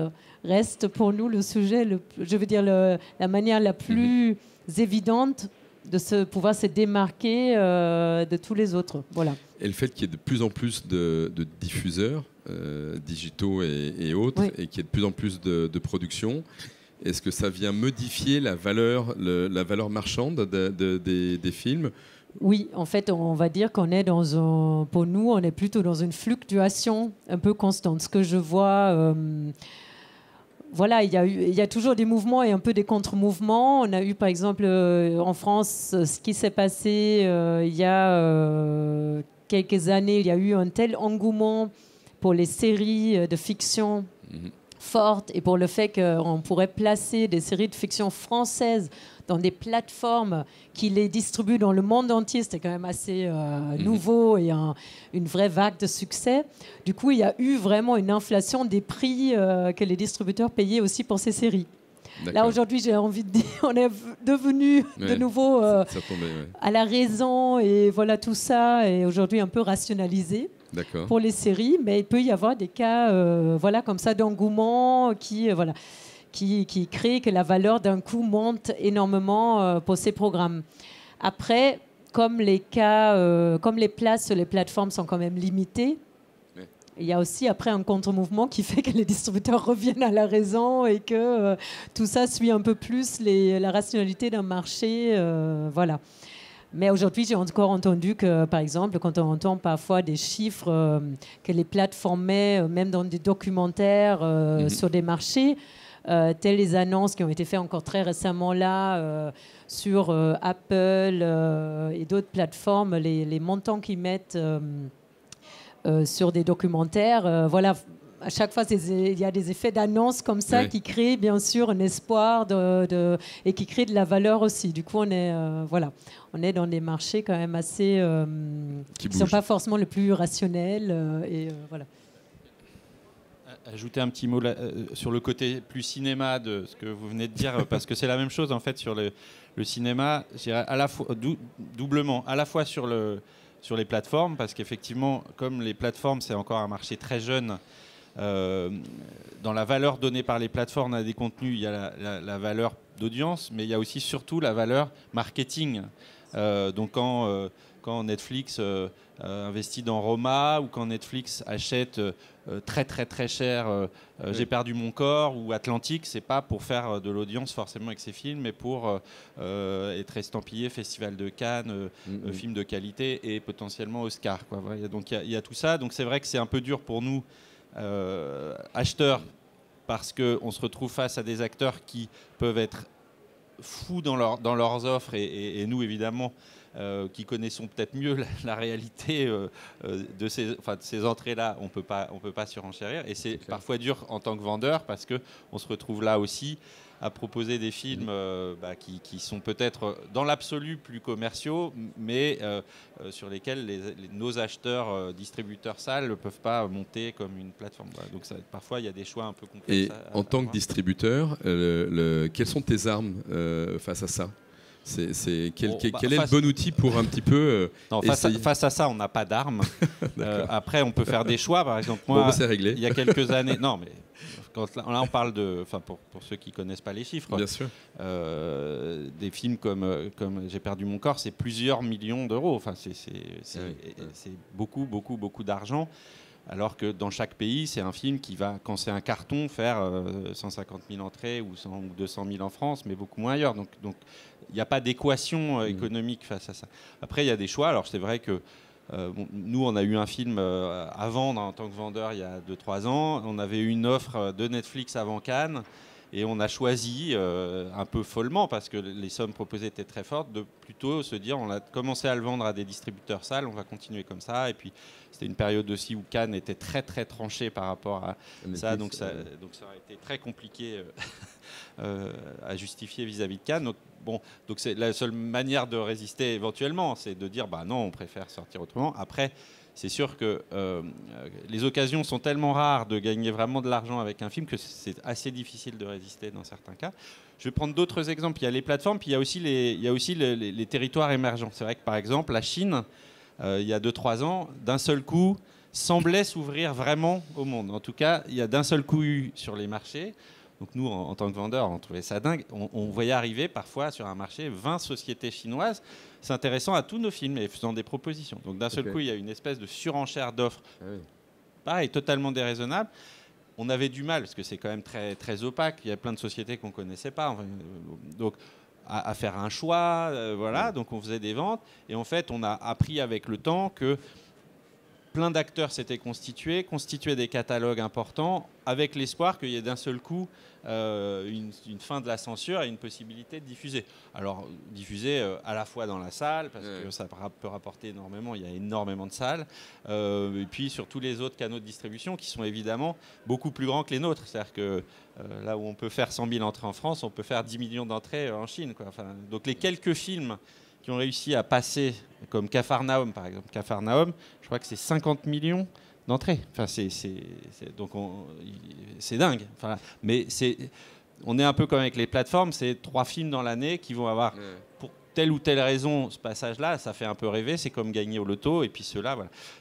restent pour nous le sujet, je veux dire, la manière la plus évidente de pouvoir se démarquer de tous les autres. Voilà. Et le fait qu'il y ait de plus en plus de diffuseurs digitaux et autres, et qu'il y ait de plus en plus de production, est-ce que ça vient modifier la valeur marchande des films ? Oui, en fait, on va dire qu'on est pour nous, on est plutôt dans une fluctuation un peu constante. Ce que je vois... Voilà, il y a toujours des mouvements et un peu des contre-mouvements. On a eu, par exemple, en France, ce qui s'est passé il y a quelques années. Il y a eu un tel engouement pour les séries de fiction fortes et pour le fait qu'on pourrait placer des séries de fiction françaises dans des plateformes qui les distribuent dans le monde entier. C'était quand même assez nouveau et une vraie vague de succès. Du coup, il y a eu vraiment une inflation des prix que les distributeurs payaient aussi pour ces séries. Là, aujourd'hui, j'ai envie de dire, on est devenu de nouveau à la raison et voilà tout ça est aujourd'hui un peu rationalisé pour les séries. Mais il peut y avoir des cas comme ça d'engouement qui crée que la valeur d'un coup monte énormément pour ces programmes. Après, comme les places sur les plateformes sont quand même limitées, il y a aussi après un contre-mouvement qui fait que les distributeurs reviennent à la raison et que tout ça suit un peu plus la rationalité d'un marché. Voilà. Mais aujourd'hui, j'ai encore entendu que, par exemple, quand on entend parfois des chiffres que les plateformes mettent, même dans des documentaires sur des marchés, telles les annonces qui ont été faites encore très récemment là sur Apple et d'autres plateformes, les montants qu'ils mettent sur des documentaires, voilà. À chaque fois, il y a des effets d'annonce comme ça qui créent bien sûr un espoir et qui créent de la valeur aussi. Du coup, on est dans des marchés quand même assez qui ne sont pas forcément les plus rationnels. Voilà. ajouter un petit mot sur le côté plus cinéma de ce que vous venez de dire, parce que c'est la même chose en fait sur le cinéma, je dirais à la fois, doublement, à la fois sur les plateformes, parce qu'effectivement, comme les plateformes, c'est encore un marché très jeune, dans la valeur donnée par les plateformes à des contenus, il y a la valeur d'audience, mais il y a aussi surtout la valeur marketing. Donc quand Netflix investit dans Roma, ou quand Netflix achète très très très cher J'ai perdu mon corps ou Atlantique, c'est pas pour faire de l'audience forcément avec ces films, mais pour être estampillé Festival de Cannes, film de qualité et potentiellement Oscar, quoi. Donc il y a tout ça. Donc c'est vrai que c'est un peu dur pour nous acheteurs, parce qu'on se retrouve face à des acteurs qui peuvent être fous dans leurs offres, et nous évidemment qui connaissons peut-être mieux la réalité de ces entrées-là, on peut pas surenchérir, et c'est parfois dur en tant que vendeur, parce qu'on se retrouve là aussi à proposer des films qui sont peut-être dans l'absolu plus commerciaux, mais sur lesquels nos acheteurs, distributeurs salles ne peuvent pas monter comme une plateforme. Voilà. Donc parfois il y a des choix un peu complexes. Et en tant que distributeur, quelles sont tes armes face à ça ? Quel est le bon outil pour un petit peu non, face à ça, on n'a pas d'armes. Après, on peut faire des choix. Par exemple, moi, c'est réglé. Il y a quelques années... Non, mais là, on parle de... Pour ceux qui ne connaissent pas les chiffres. Bien sûr. Des films comme J'ai perdu mon corps, c'est plusieurs millions d'euros. Enfin, c'est beaucoup, beaucoup, beaucoup d'argent. Alors que dans chaque pays, c'est un film qui va, quand c'est un carton, faire 150 000 entrées ou 100 ou 200 000 en France, mais beaucoup moins ailleurs. Donc il n'y a pas d'équation économique face à ça. Après, il y a des choix. Alors c'est vrai que nous, on a eu un film à vendre en tant que vendeur il y a 2-3 ans. On avait eu une offre de Netflix avant Cannes. Et on a choisi, un peu follement, parce que les sommes proposées étaient très fortes, de plutôt se dire, on a commencé à le vendre à des distributeurs salles, on va continuer comme ça. Et puis, c'était une période aussi où Cannes était très, très tranché par rapport à ça. Donc ça aurait été très compliqué à justifier vis-à-vis de Cannes. Donc c'est la seule manière de résister éventuellement, c'est de dire, non, on préfère sortir autrement. Après, c'est sûr que les occasions sont tellement rares de gagner vraiment de l'argent avec un film que c'est assez difficile de résister dans certains cas. Je vais prendre d'autres exemples. Il y a les plateformes, puis il y a aussi les territoires émergents. C'est vrai que par exemple, la Chine, il y a 2-3 ans, d'un seul coup, semblait s'ouvrir vraiment au monde. En tout cas, il y a d'un seul coup eu sur les marchés. Donc nous, en tant que vendeurs, on trouvait ça dingue. On voyait arriver parfois sur un marché 20 sociétés chinoises s'intéressant à tous nos films et faisant des propositions. Donc d'un seul coup, il y a une espèce de surenchère d'offres, pareil, totalement déraisonnable. On avait du mal, parce que c'est quand même très, très opaque. Il y a plein de sociétés qu'on ne connaissait pas. Donc à faire un choix, voilà. Donc on faisait des ventes. Et en fait, on a appris avec le temps que plein d'acteurs s'étaient constitués des catalogues importants, avec l'espoir qu'il y ait d'un seul coup une fin de la censure et une possibilité de diffuser. Alors, diffuser à la fois dans la salle, parce que ça peut rapporter énormément, il y a énormément de salles, et puis sur tous les autres canaux de distribution qui sont évidemment beaucoup plus grands que les nôtres. C'est-à-dire que là où on peut faire 100 000 entrées en France, on peut faire 10 millions d'entrées en Chine, quoi. Enfin, donc les quelques films qui ont réussi à passer, comme Capharnaüm par exemple. Capharnaüm, je crois que c'est 50 millions d'entrées. Enfin, c'est dingue. Enfin, mais on est un peu comme avec les plateformes, c'est 3 films dans l'année qui vont avoir, pour telle ou telle raison, ce passage-là, ça fait un peu rêver, c'est comme gagner au loto, et puis ceux-là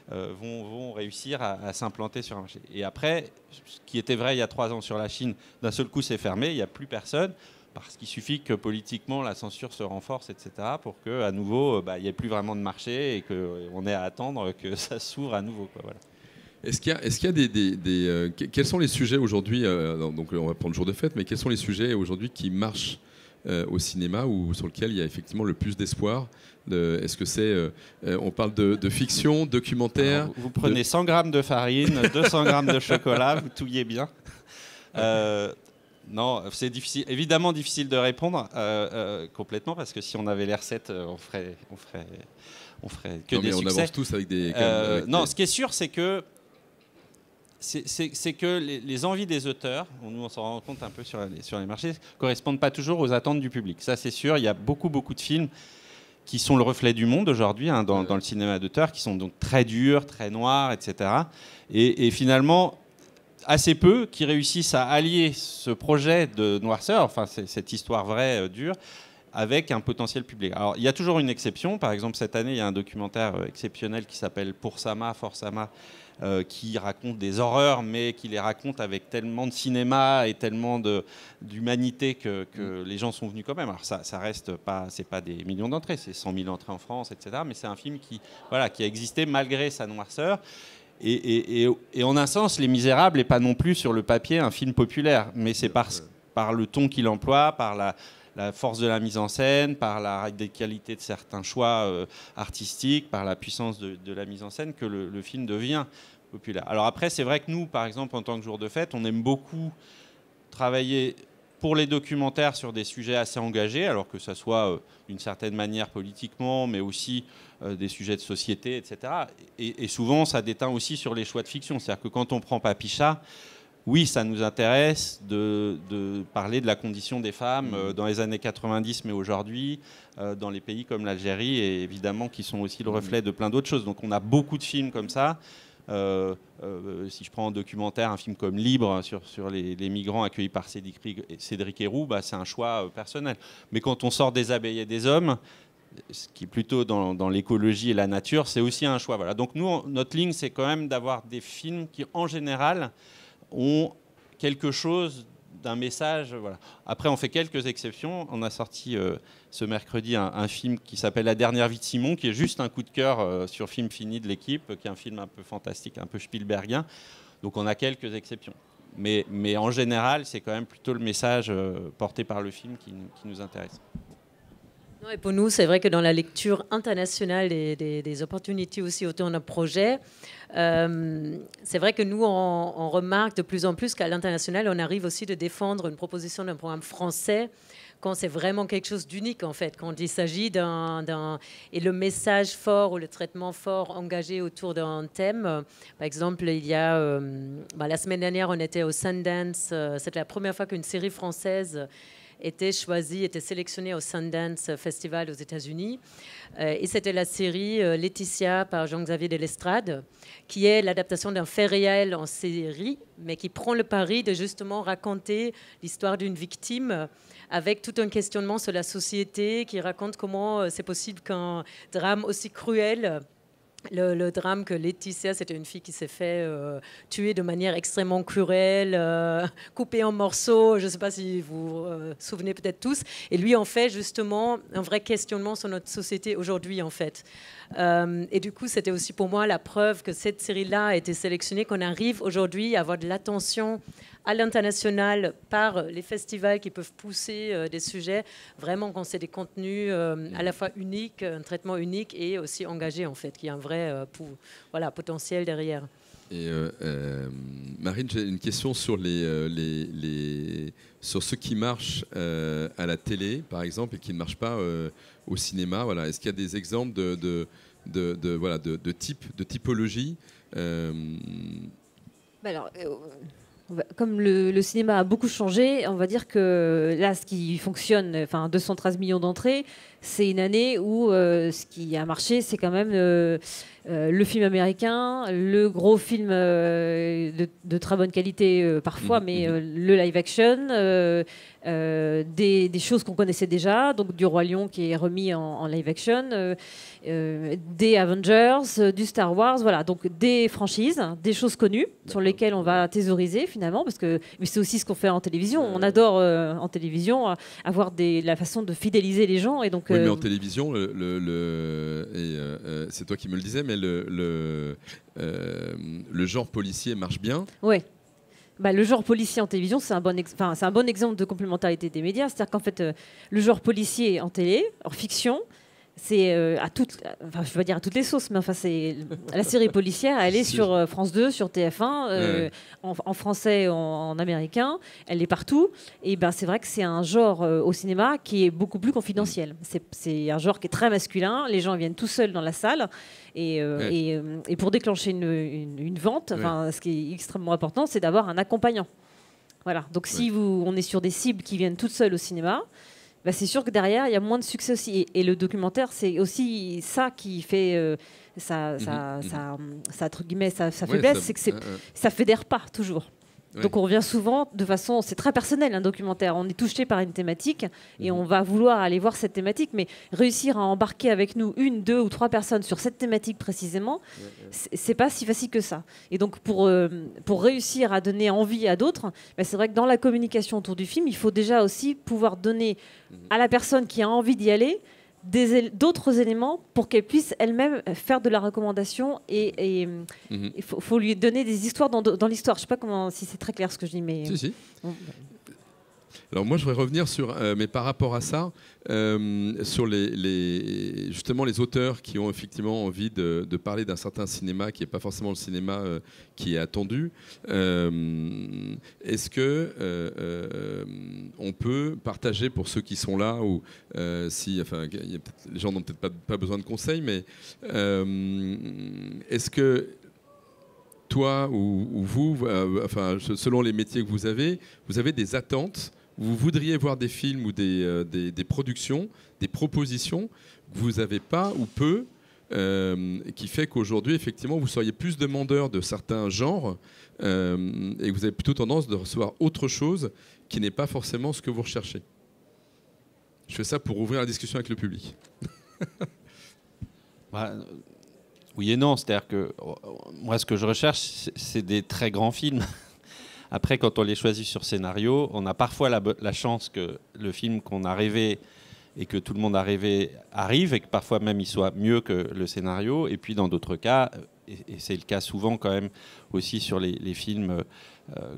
vont réussir à s'implanter sur un marché. Et après, ce qui était vrai il y a 3 ans sur la Chine, d'un seul coup c'est fermé, il n'y a plus personne. Parce qu'il suffit que politiquement la censure se renforce, etc., pour qu'à nouveau il n'y ait plus vraiment de marché et qu'on ait à attendre que ça s'ouvre à nouveau, quoi, voilà. Est-ce qu'il y a quels sont les sujets aujourd'hui, donc on va prendre le jour de fête, mais quels sont les sujets aujourd'hui qui marchent au cinéma ou sur lesquels il y a effectivement le plus d'espoir? Est-ce que c'est, on parle de fiction, documentaire? Alors, vous prenez 100 grammes de farine, 200 grammes de chocolat, vous touillez bien. Non, c'est évidemment difficile de répondre complètement, parce que si on avait les recettes, on ferait que des succès. On avance tous avec des... Non, ce qui est sûr, c'est que les envies des auteurs, nous on s'en rend compte un peu sur les marchés, correspondent pas toujours aux attentes du public. Ça, c'est sûr. Il y a beaucoup de films qui sont le reflet du monde aujourd'hui, dans le cinéma d'auteur, qui sont donc très durs, très noirs, etc. Et finalement, assez peu qui réussissent à allier ce projet de noirceur, enfin cette histoire vraie, dure, avec un potentiel public. Alors, il y a toujours une exception. Par exemple, cette année, il y a un documentaire exceptionnel qui s'appelle Pour Sama, For Sama, qui raconte des horreurs, mais qui les raconte avec tellement de cinéma et tellement d'humanité que les gens sont venus quand même. Alors, ça reste pas, c'est pas des millions d'entrées, c'est 100 000 entrées en France, etc. Mais c'est un film qui a existé malgré sa noirceur. Et en un sens, Les Misérables n'est pas non plus sur le papier un film populaire, mais c'est par le ton qu'il emploie, par la force de la mise en scène, par la radicalité de certains choix artistiques, par la puissance de la mise en scène que le film devient populaire. Alors après, c'est vrai que nous, par exemple, en tant que Jour de Fête, on aime beaucoup travailler pour les documentaires sur des sujets assez engagés, alors que ça soit d'une certaine manière politiquement, mais aussi des sujets de société, etc. Et souvent, ça déteint aussi sur les choix de fiction. C'est-à-dire que quand on prend Papicha, oui, ça nous intéresse de parler de la condition des femmes dans les années 90, mais aujourd'hui, dans les pays comme l'Algérie, et évidemment qui sont aussi le reflet de plein d'autres choses. Donc on a beaucoup de films comme ça. Si je prends en documentaire un film comme Libre sur les migrants accueillis par Cédric Héroux, c'est un choix personnel. Mais quand on sort des abeilles et des hommes, ce qui est plutôt dans l'écologie et la nature, c'est aussi un choix. Voilà. Donc nous, notre ligne, c'est quand même d'avoir des films qui, en général, ont quelque chose d'un message. Voilà. Après, on fait quelques exceptions. On a sorti ce mercredi un film qui s'appelle La dernière vie de Simon, qui est juste un coup de cœur sur Film Fini de l'équipe, qui est un film un peu fantastique, un peu Spielbergien. Donc on a quelques exceptions. Mais en général, c'est quand même plutôt le message porté par le film qui nous intéresse. Non, et pour nous, c'est vrai que dans la lecture internationale des opportunités aussi autour de notre projet, c'est vrai que nous, on remarque de plus en plus qu'à l'international, on arrive aussi de défendre une proposition d'un programme français quand c'est vraiment quelque chose d'unique, en fait, quand il s'agit et le message fort ou le traitement fort engagé autour d'un thème. Par exemple, il y a la semaine dernière, on était au Sundance. C'était la première fois qu'une série française était sélectionnée au Sundance Festival aux États-Unis. Et c'était la série Laetitia par Jean-Xavier de Lestrade, qui est l'adaptation d'un fait réel en série, mais qui prend le pari de justement raconter l'histoire d'une victime avec tout un questionnement sur la société, qui raconte comment c'est possible qu'un drame aussi cruel... Le drame que Laetitia, c'était une fille qui s'est fait tuer de manière extrêmement cruelle, coupée en morceaux, je ne sais pas si vous vous souvenez peut-être tous. Et lui en fait justement un vrai questionnement sur notre société aujourd'hui en fait. Et du coup, c'était aussi pour moi la preuve que cette série-là a été sélectionnée, qu'on arrive aujourd'hui à avoir de l'attention à l'international par les festivals qui peuvent pousser des sujets, vraiment quand c'est des contenus à la fois uniques, un traitement unique et aussi engagé en fait, qui a un vrai potentiel derrière. Et Marine, j'ai une question sur sur ce qui marche à la télé, par exemple, et qui ne marche pas au cinéma. Voilà. Est-ce qu'il y a des exemples de typologie Alors, comme le cinéma a beaucoup changé, on va dire que là, ce qui fonctionne, 213 millions d'entrées, c'est une année où ce qui a marché, c'est quand même le film américain, le gros film de très bonne qualité parfois, mais le live action, des choses qu'on connaissait déjà, donc du Roi Lion qui est remis en live action, des Avengers, du Star Wars, voilà, donc des franchises, des choses connues sur lesquelles on va thésauriser finalement, mais c'est aussi ce qu'on fait en télévision. On adore en télévision avoir la façon de fidéliser les gens, et donc. Oui, mais en télévision, c'est toi qui me le disais, mais le genre policier marche bien. Oui. Le genre policier en télévision, c'est un bon exemple de complémentarité des médias. C'est-à-dire qu'en fait, le genre policier en télé, en fiction, c'est je ne vais pas dire à toutes les sauces, mais c'est la série policière, elle est sur France 2, sur TF1, en français, en américain, elle est partout. Et c'est vrai que c'est un genre au cinéma qui est beaucoup plus confidentiel. C'est un genre qui est très masculin, les gens viennent tout seuls dans la salle, et pour déclencher une vente, ce qui est extrêmement important, c'est d'avoir un accompagnant. Voilà. Donc si on est sur des cibles qui viennent toutes seules au cinéma, c'est sûr que derrière, il y a moins de succès aussi. Et le documentaire, c'est aussi ça qui fait sa faiblesse, c'est que ça fédère pas toujours. Ouais. Donc on revient souvent de façon, c'est très personnel un documentaire, on est touché par une thématique et on va vouloir aller voir cette thématique, mais réussir à embarquer avec nous 1, 2 ou 3 personnes sur cette thématique précisément, c'est pas si facile que ça. Et donc pour réussir à donner envie à d'autres, c'est vrai que dans la communication autour du film, il faut déjà aussi pouvoir donner à la personne qui a envie d'y aller d'autres éléments pour qu'elle puisse elle-même faire de la recommandation et il faut lui donner des histoires dans l'histoire. Je ne sais pas si c'est très clair ce que je dis, mais... Si. Alors moi, je voudrais revenir sur, mais par rapport à ça, sur justement les auteurs qui ont effectivement envie de parler d'un certain cinéma qui n'est pas forcément le cinéma qui est attendu. Est-ce que on peut partager pour ceux qui sont là ou les gens n'ont peut-être pas besoin de conseils, mais est-ce que toi ou vous, selon les métiers que vous avez des attentes? Vous voudriez voir des films ou des productions, des propositions que vous n'avez pas ou peu, qui fait qu'aujourd'hui, effectivement, vous seriez plus demandeur de certains genres et que vous avez plutôt tendance de recevoir autre chose qui n'est pas forcément ce que vous recherchez. Je fais ça pour ouvrir la discussion avec le public. Oui et non, c'est-à-dire que moi, ce que je recherche, c'est des très grands films. Après, quand on les choisit sur scénario, on a parfois la chance que le film qu'on a rêvé et que tout le monde a rêvé arrive, et que parfois même il soit mieux que le scénario. Et puis dans d'autres cas, et c'est le cas souvent quand même aussi sur les films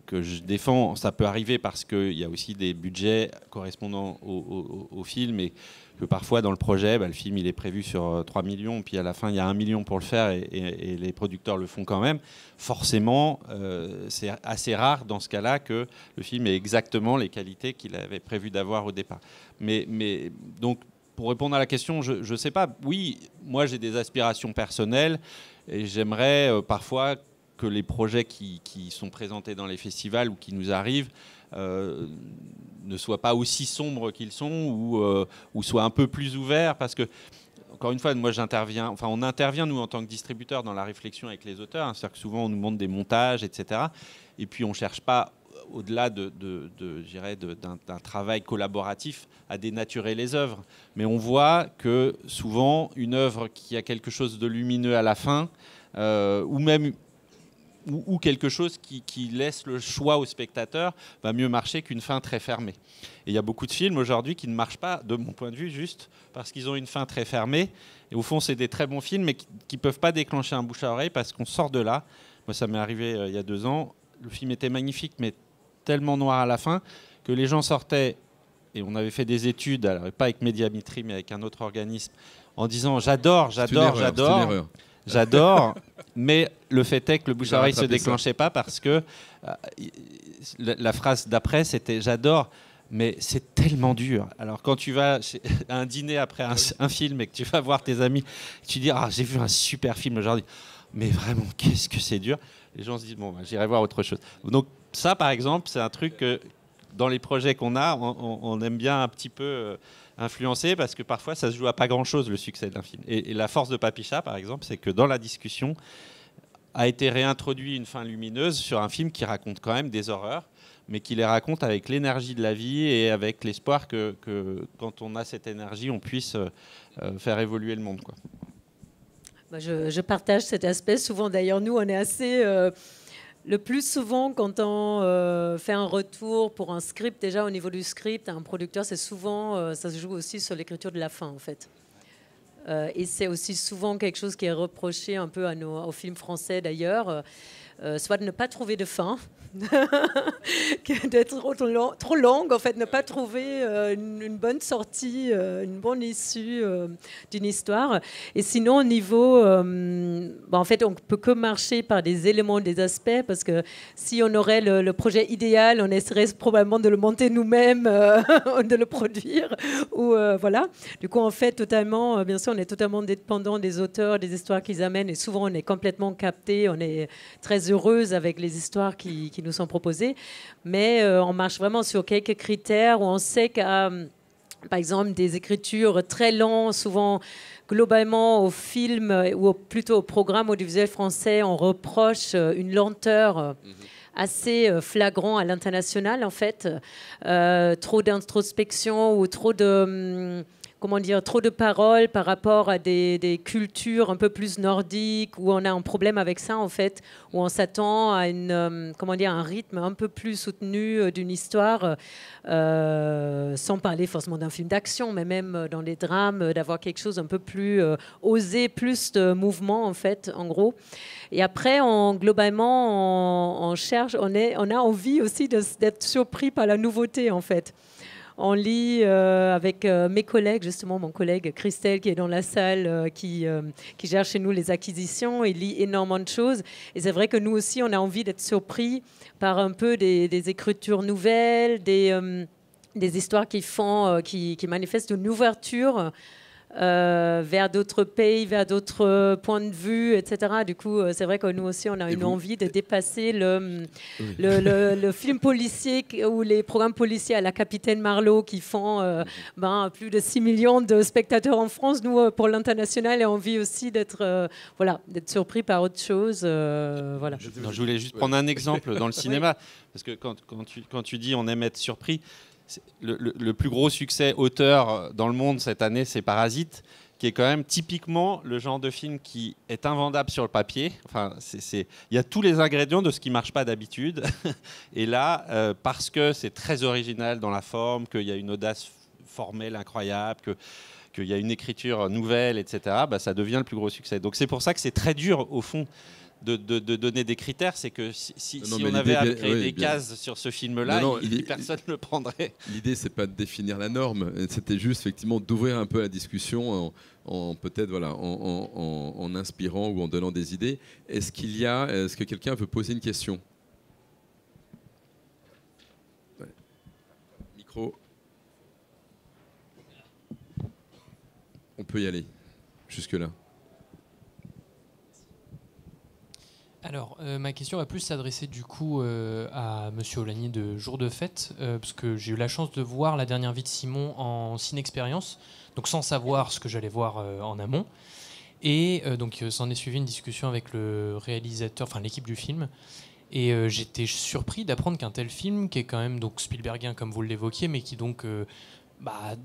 que je défends, ça peut arriver parce qu'il y a aussi des budgets correspondant au film, et que parfois dans le projet, le film il est prévu sur 3 millions, puis à la fin il y a 1 million pour le faire et les producteurs le font quand même. Forcément, c'est assez rare dans ce cas-là que le film ait exactement les qualités qu'il avait prévu d'avoir au départ. Mais donc, pour répondre à la question, je ne sais pas. Oui, moi j'ai des aspirations personnelles et j'aimerais parfois que les projets qui sont présentés dans les festivals ou qui nous arrivent ne soient pas aussi sombres qu'ils sont ou soient un peu plus ouverts, parce que, encore une fois, moi on intervient nous en tant que distributeurs dans la réflexion avec les auteurs, hein, c'est-à-dire que souvent on nous montre des montages, etc. Et puis on ne cherche pas, au-delà d'un travail collaboratif, à dénaturer les œuvres. Mais on voit que souvent une œuvre qui a quelque chose de lumineux à la fin, ou quelque chose qui laisse le choix au spectateur, va mieux marcher qu'une fin très fermée. Et il y a beaucoup de films aujourd'hui qui ne marchent pas, de mon point de vue, juste parce qu'ils ont une fin très fermée. Et au fond, c'est des très bons films, mais qui ne peuvent pas déclencher un bouche à oreille parce qu'on sort de là. Moi, ça m'est arrivé il y a 2 ans. Le film était magnifique, mais tellement noir à la fin que les gens sortaient, et on avait fait des études, alors pas avec Médiamétrie, mais avec un autre organisme, en disant j'adore, mais le fait est que le bouche à oreille ne se déclenchait pas parce que la phrase d'après c'était j'adore, mais c'est tellement dur. Alors quand tu vas à un dîner après un film et que tu vas voir tes amis, tu dis j'ai vu un super film aujourd'hui, mais vraiment qu'est-ce que c'est dur. Les gens se disent j'irai voir autre chose. Donc ça par exemple c'est un truc que dans les projets qu'on a, on aime bien un petit peu influencer, parce que parfois ça se joue à pas grand-chose le succès d'un film. Et la force de Papicha, par exemple, c'est que dans la discussion a été réintroduit une fin lumineuse sur un film qui raconte quand même des horreurs, mais qui les raconte avec l'énergie de la vie et avec l'espoir que quand on a cette énergie, on puisse faire évoluer le monde, quoi. Je partage cet aspect. Souvent, d'ailleurs, nous, on est assez... Le plus souvent, quand on fait un retour pour un script, déjà au niveau du script, un producteur, c'est souvent, ça se joue aussi sur l'écriture de la fin, en fait. Et c'est aussi souvent quelque chose qui est reproché un peu aux films français, d'ailleurs, soit de ne pas trouver de fin, d'être trop longue, en fait, ne pas trouver une bonne sortie, une bonne issue d'une histoire. Et sinon, au niveau... en fait, on ne peut que marcher par des éléments, des aspects, parce que si on aurait le projet idéal, on essaierait probablement de le monter nous-mêmes, de le produire. Ou, voilà. Du coup, en fait, totalement, bien sûr, on est totalement dépendant des auteurs, des histoires qu'ils amènent, et souvent, on est complètement capté, on est très heureuse avec les histoires qui nous sont proposées, mais on marche vraiment sur quelques critères où on sait qu'à, par exemple, des écritures très longues, souvent globalement au film ou plutôt au programme audiovisuel français, on reproche une lenteur assez flagrant à l'international, en fait. Trop d'introspection ou trop de... comment dire, trop de paroles par rapport à des cultures un peu plus nordiques, où on a un problème avec ça, en fait, où on s'attend à comment dire, un rythme un peu plus soutenu d'une histoire, sans parler forcément d'un film d'action, mais même dans les drames, d'avoir quelque chose un peu plus osé, plus de mouvement, en fait, en gros. Et après, globalement, on cherche, on a envie aussi d'être surpris par la nouveauté, en fait. On lit avec mes collègues, justement mon collègue Christelle qui est dans la salle, qui gère chez nous les acquisitions, il lit énormément de choses. Et c'est vrai que nous aussi, on a envie d'être surpris par un peu des écritures nouvelles, des histoires qui manifestent une ouverture vers d'autres pays, vers d'autres points de vue, etc. Du coup, c'est vrai que nous aussi, on a une envie de dépasser le film policier ou les programmes policiers à la Capitaine Marlowe qui font plus de 6 millions de spectateurs en France. Nous, pour l'international, on a envie aussi d'être surpris par autre chose. Voilà. Non, je voulais juste prendre un exemple dans le cinéma, parce que quand tu dis on aime être surpris, le plus gros succès auteur dans le monde cette année, c'est Parasite, qui est quand même typiquement le genre de film qui est invendable sur le papier. Enfin, il y a tous les ingrédients de ce qui ne marche pas d'habitude. Et là, parce que c'est très original dans la forme, qu'il y a une audace formelle incroyable, qu'il y a une écriture nouvelle, etc., ça devient le plus gros succès. Donc c'est pour ça que c'est très dur, au fond, de donner des critères. C'est que si on avait à créer des cases sur ce film-là, personne ne le prendrait. L'idée, c'est pas de définir la norme, c'était juste effectivement d'ouvrir un peu la discussion peut-être en inspirant ou en donnant des idées. Est-ce que quelqu'un veut poser une question? Micro. On peut y aller jusque-là. Alors, ma question va plus s'adresser du coup à Monsieur Aulagnier de Jour de Fête, parce que j'ai eu la chance de voir La Dernière Vie de Simon en ciné-expérience, donc sans savoir ce que j'allais voir en amont. Et donc, s'en est suivi une discussion avec le réalisateur, enfin l'équipe du film. Et j'étais surpris d'apprendre qu'un tel film, qui est quand même donc Spielbergien comme vous l'évoquiez, mais qui donc,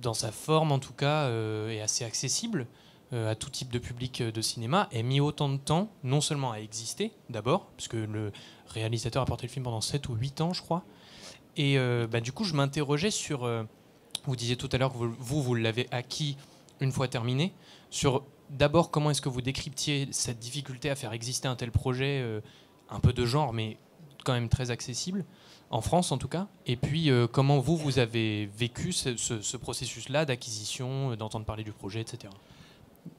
dans sa forme en tout cas, est assez accessible à tout type de public de cinéma, ait mis autant de temps, non seulement à exister, d'abord, parce que le réalisateur a porté le film pendant 7 ou 8 ans, je crois. Et du coup, je m'interrogeais sur... vous disiez tout à l'heure que vous l'avez acquis une fois terminé, sur d'abord comment est-ce que vous décryptiez cette difficulté à faire exister un tel projet, un peu de genre, mais quand même très accessible, en France en tout cas, et puis comment vous avez vécu ce processus-là d'acquisition, d'entendre parler du projet, etc.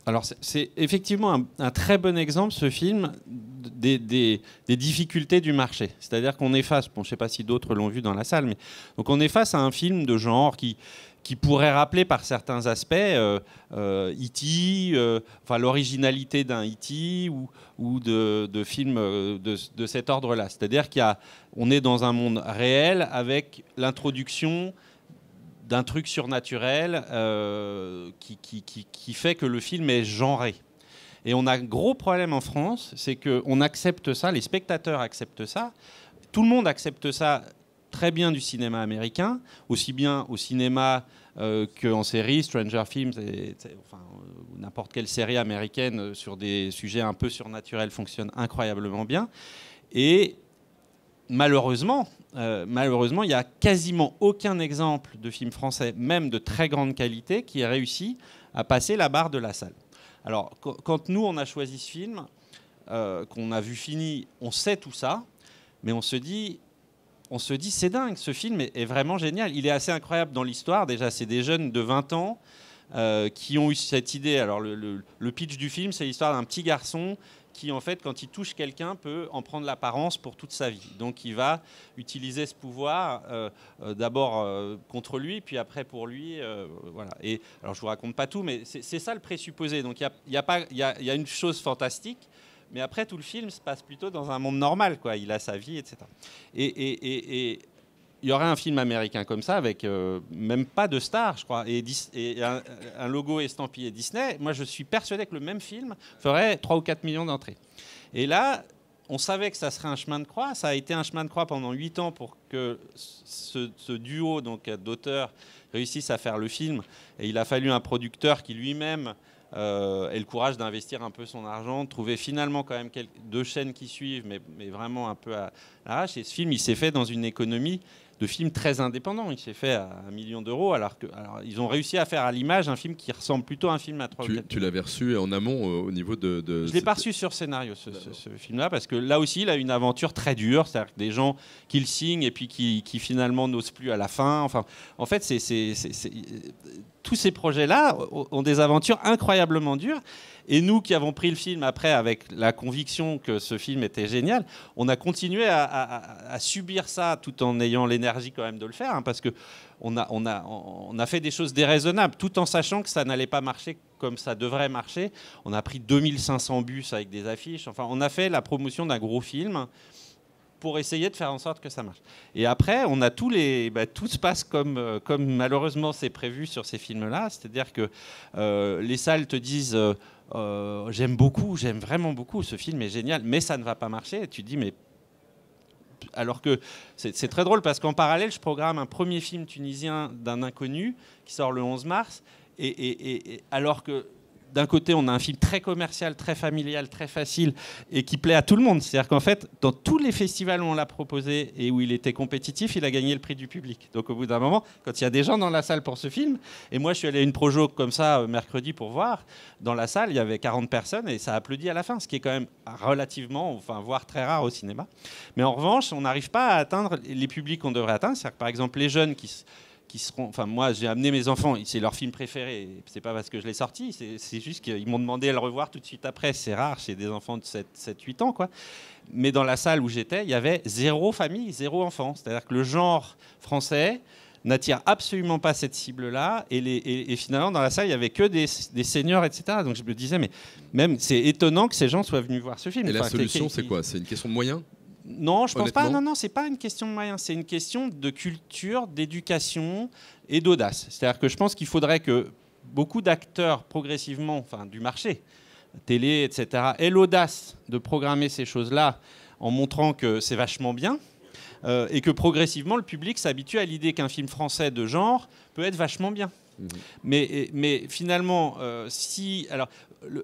Alors c'est effectivement un très bon exemple, ce film, des difficultés du marché. C'est-à-dire qu'on est face, je ne sais pas si d'autres l'ont vu dans la salle, mais donc on est face à un film de genre qui pourrait rappeler par certains aspects E.T., l'originalité d'un E.T. ou de films de cet ordre-là. C'est-à-dire qu'on est dans un monde réel avec l'introduction d'un truc surnaturel qui fait que le film est genré. Et on a un gros problème en France, c'est qu'on accepte ça, les spectateurs acceptent ça, tout le monde accepte ça très bien du cinéma américain, aussi bien au cinéma qu'en série, Stranger Things, n'importe quelle série américaine sur des sujets un peu surnaturels fonctionne incroyablement bien. Et malheureusement, il n'y a quasiment aucun exemple de film français, même de très grande qualité, qui ait réussi à passer la barre de la salle. Alors, quand nous, on a choisi ce film, qu'on a vu fini, on sait tout ça, mais on se dit c'est dingue, ce film est vraiment génial. Il est assez incroyable dans l'histoire. Déjà, c'est des jeunes de 20 ans qui ont eu cette idée. Alors, le pitch du film, c'est l'histoire d'un petit garçon qui, en fait, quand il touche quelqu'un, peut en prendre l'apparence pour toute sa vie. Donc, il va utiliser ce pouvoir d'abord contre lui, puis après pour lui. Voilà. Et alors, je vous raconte pas tout, mais c'est ça le présupposé. Donc, il y a une chose fantastique, mais après, tout le film se passe plutôt dans un monde normal, quoi. Il a sa vie, etc. Et il y aurait un film américain comme ça, avec même pas de star, je crois, et un logo estampillé Disney. Moi, je suis persuadé que le même film ferait 3 ou 4 millions d'entrées. Et là, on savait que ça serait un chemin de croix. Ça a été un chemin de croix pendant 8 ans pour que ce duo d'auteurs réussisse à faire le film. Et il a fallu un producteur qui lui-même ait le courage d'investir un peu son argent, de trouver finalement quand même 2 chaînes qui suivent, mais vraiment un peu à l'arrache. Et ce film, il s'est fait dans une économie de film très indépendant. Il s'est fait à 1 million d'euros, alors ils ont réussi à faire à l'image un film qui ressemble plutôt à un film à 3 ou 4 Tu l'avais reçu en amont au niveau de... Je ne l'ai pas reçu sur scénario, ce film-là, parce que là aussi, il a une aventure très dure, c'est-à-dire que des gens qui le signent et puis qui finalement n'osent plus à la fin. Enfin, en fait, tous ces projets-là ont des aventures incroyablement dures. Et nous qui avons pris le film après avec la conviction que ce film était génial, on a continué à subir ça tout en ayant l'énergie quand même de le faire, hein, parce qu'on a fait des choses déraisonnables tout en sachant que ça n'allait pas marcher comme ça devrait marcher. On a pris 2500 bus avec des affiches. Enfin, on a fait la promotion d'un gros film pour essayer de faire en sorte que ça marche. Et après, on a tout se passe comme malheureusement c'est prévu sur ces films-là. C'est-à-dire que les salles te disent... j'aime vraiment beaucoup, ce film est génial, mais ça ne va pas marcher. Et tu te dis, mais... Alors que c'est très drôle parce qu'en parallèle, je programme un premier film tunisien d'un inconnu qui sort le 11 mars. Et alors que d'un côté, on a un film très commercial, très familial, très facile et qui plaît à tout le monde. C'est-à-dire qu'en fait, dans tous les festivals où on l'a proposé et où il était compétitif, il a gagné le prix du public. Donc au bout d'un moment, quand il y a des gens dans la salle pour ce film, et moi je suis allé à une projo comme ça mercredi pour voir, dans la salle, il y avait 40 personnes et ça applaudit à la fin, ce qui est quand même relativement, voire très rare au cinéma. Mais en revanche, on n'arrive pas à atteindre les publics qu'on devrait atteindre. C'est-à-dire que par exemple, les jeunes qui seront... Enfin, moi, j'ai amené mes enfants, c'est leur film préféré. C'est pas parce que je l'ai sorti, c'est juste qu'ils m'ont demandé à le revoir tout de suite après. C'est rare chez des enfants de 7-8 ans, quoi. Mais dans la salle où j'étais, il y avait 0 famille, 0 enfant. C'est-à-dire que le genre français n'attire absolument pas cette cible-là. Et finalement, dans la salle, il n'y avait que des seniors, etc. Donc je me disais, mais même, c'est étonnant que ces gens soient venus voir ce film. Et la solution, c'est quoi? C'est une question de moyens? Non, je pense pas. Non, c'est pas une question de moyens. C'est une question de culture, d'éducation et d'audace. C'est-à-dire que je pense qu'il faudrait que beaucoup d'acteurs progressivement, du marché, télé, etc., aient l'audace de programmer ces choses-là en montrant que c'est vachement bien et que progressivement le public s'habitue à l'idée qu'un film français de genre peut être vachement bien. Mais finalement,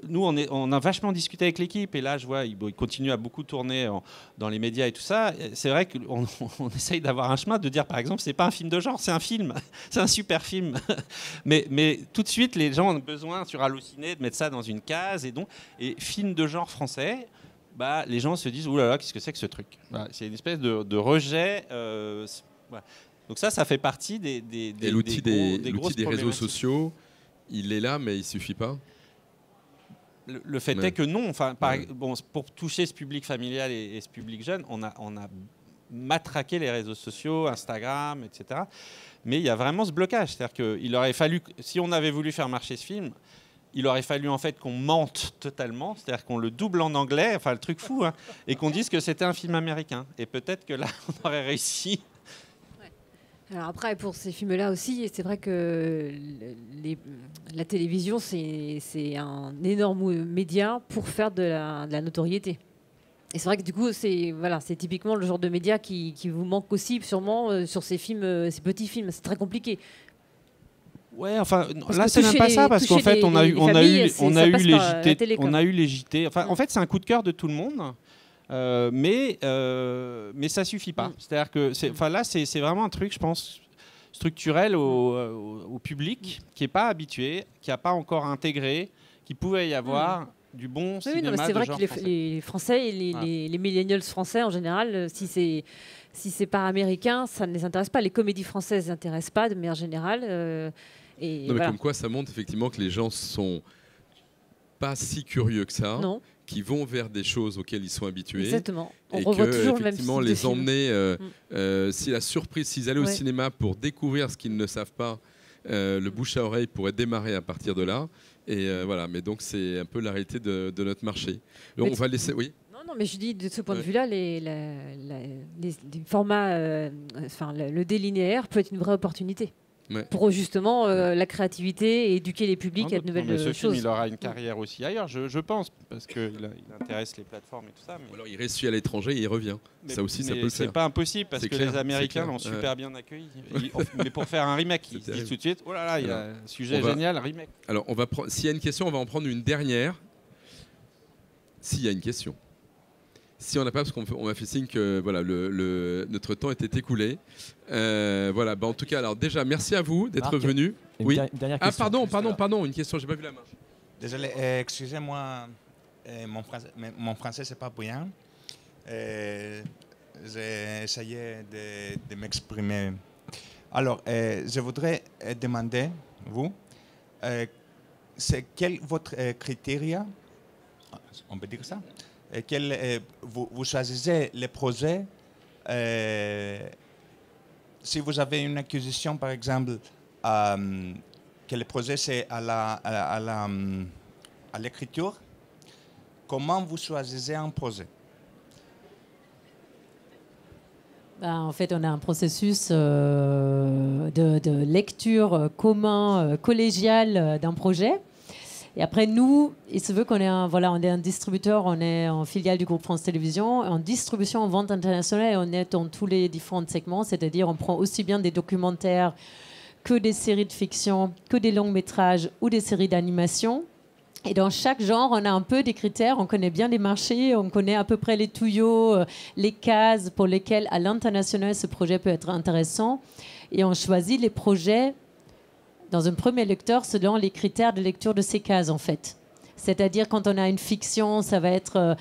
nous, on a vachement discuté avec l'équipe, et là, je vois, ils continuent à beaucoup tourner dans les médias et tout ça. C'est vrai qu'on essaye d'avoir un chemin, de dire, par exemple, c'est pas un film de genre, c'est un film, c'est un super film. mais tout de suite, les gens ont besoin, sur Allociné, de mettre ça dans une case, et film de genre français, les gens se disent, oulala, qu'est-ce que c'est que ce truc? C'est une espèce de rejet. Voilà. Donc ça fait partie des l'outil des réseaux sociaux, il est là, mais il suffit pas. Le fait est que non. Pour toucher ce public familial et ce public jeune, on a matraqué les réseaux sociaux, Instagram, etc. Mais il y a vraiment ce blocage. C'est-à-dire qu'il aurait fallu, si on avait voulu faire marcher ce film, il aurait fallu en fait qu'on mente totalement, c'est-à-dire qu'on le double en anglais, le truc fou, hein, et qu'on dise que c'était un film américain. Et peut-être que là, on aurait réussi. Alors après, pour ces films-là aussi, c'est vrai que la télévision, c'est un énorme média pour faire de la notoriété. Et c'est vrai que du coup, c'est typiquement le genre de média qui vous manque aussi, sûrement, sur ces films, ces petits films. C'est très compliqué. Ouais, là c'est même pas ça, parce qu'en fait on a eu les JT. En fait, c'est un coup de cœur de tout le monde. Mais ça suffit pas. C'est-à-dire que là, c'est vraiment un truc, je pense, structurel au public qui n'est pas habitué, qui n'a pas encore intégré, qu'il pouvait y avoir du bon cinéma de genre français. C'est vrai que les Français et les millennials français en général, si c'est pas américain, ça ne les intéresse pas. Les comédies françaises ne les intéressent pas de manière générale. Mais comme quoi, ça montre effectivement que les gens sont pas si curieux que ça. Non. Qui vont vers des choses auxquelles ils sont habitués. Exactement. On et revoit que, toujours le même effectivement, style de les film. emmener, si la surprise, s'ils allaient au cinéma pour découvrir ce qu'ils ne savent pas, le bouche à oreille pourrait démarrer à partir de là. Et voilà, mais donc c'est un peu la réalité de notre marché. Donc, on va laisser... Oui. Non, mais je dis, de ce point de vue-là, les formats, le délinéaire peut être une vraie opportunité. pour justement la créativité et éduquer les publics à de nouvelles ce film, choses. il aura une carrière aussi ailleurs, je pense, parce qu'il intéresse les plateformes et tout ça. Alors il reste à l'étranger et il revient. Ça aussi, ça peut le faire. C'est pas impossible parce que les Américains l'ont clair. super bien accueilli. Mais pour faire un remake, ils se disent tout de suite, oh là là, il y a un sujet génial, remake. Alors s'il y a une question, on va en prendre une dernière. S'il y a une question. Si on n'a pas, parce qu'on m'a fait signe que voilà, notre temps était écoulé. Voilà, en tout cas, alors déjà, merci à vous d'être venu. Oui. Dernière question. Pardon, une question, j'ai pas vu la main. Désolé, excusez-moi, mon français c'est pas bien. J'ai essayé de m'exprimer. Alors, je voudrais demander, c'est quel votre critère, on peut dire ça, vous choisissez les projets. Si vous avez une acquisition, par exemple, que le projet c'est à l'écriture, comment vous choisissez un projet? En fait, on a un processus de lecture commun, collégial d'un projet. Et après, nous, il se veut qu'on est on est un distributeur, on est en filiale du groupe France Télévisions, en distribution, en vente internationale, et on est dans tous les différents segments, c'est-à-dire on prend aussi bien des documentaires que des séries de fiction, que des longs métrages ou des séries d'animation. Et dans chaque genre, on a un peu des critères, on connaît bien les marchés, on connaît à peu près les tuyaux, les cases pour lesquelles à l'international ce projet peut être intéressant. Et on choisit les projets dans un premier lecteur selon les critères de lecture de ces cases en fait. C'est-à-dire quand on a une fiction, ça va être...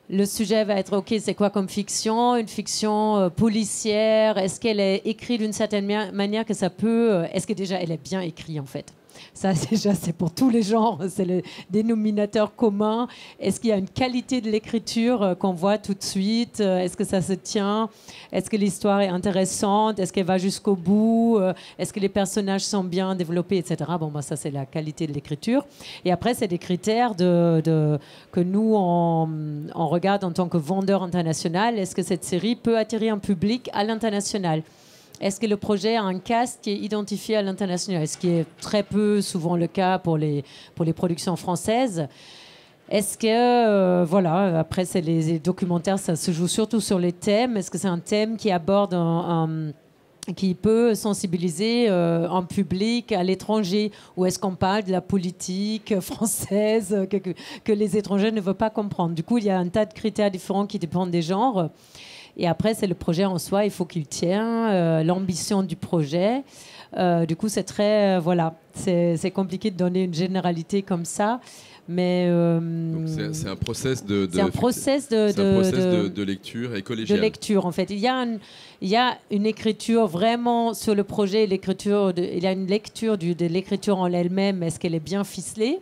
le sujet va être, OK, c'est quoi comme fiction? Une fiction policière? Est-ce qu'elle est écrite d'une certaine manière que ça peut... Est-ce que déjà elle est bien écrite en fait? Ça, déjà, c'est pour tous les genres, c'est le dénominateur commun. Est-ce qu'il y a une qualité de l'écriture qu'on voit tout de suite? Est-ce que ça se tient? Est-ce que l'histoire est intéressante? Est-ce qu'elle va jusqu'au bout? Est-ce que les personnages sont bien développés, etc. Ça, c'est la qualité de l'écriture. Et après, c'est des critères que nous, on regarde en tant que vendeur international. Est-ce que cette série peut attirer un public à l'international? Est-ce que le projet a un cast qui est identifié à l'international? Ce qui est très peu souvent le cas pour les productions françaises. Est-ce que, après, c'est les documentaires, ça se joue surtout sur les thèmes. Est-ce que c'est un thème qui aborde qui peut sensibiliser un public à l'étranger? Ou est-ce qu'on parle de la politique française que les étrangers ne veulent pas comprendre? Du coup, il y a un tas de critères différents qui dépendent des genres. Et après, c'est le projet en soi, il faut qu'il tienne, l'ambition du projet. Du coup, c'est très... c'est compliqué de donner une généralité comme ça. Mais c'est un process de lecture et collégial. De lecture, en fait. Il y a une écriture vraiment sur le projet. Il y a une lecture de l'écriture en elle-même. Est-ce qu'elle est bien ficelée?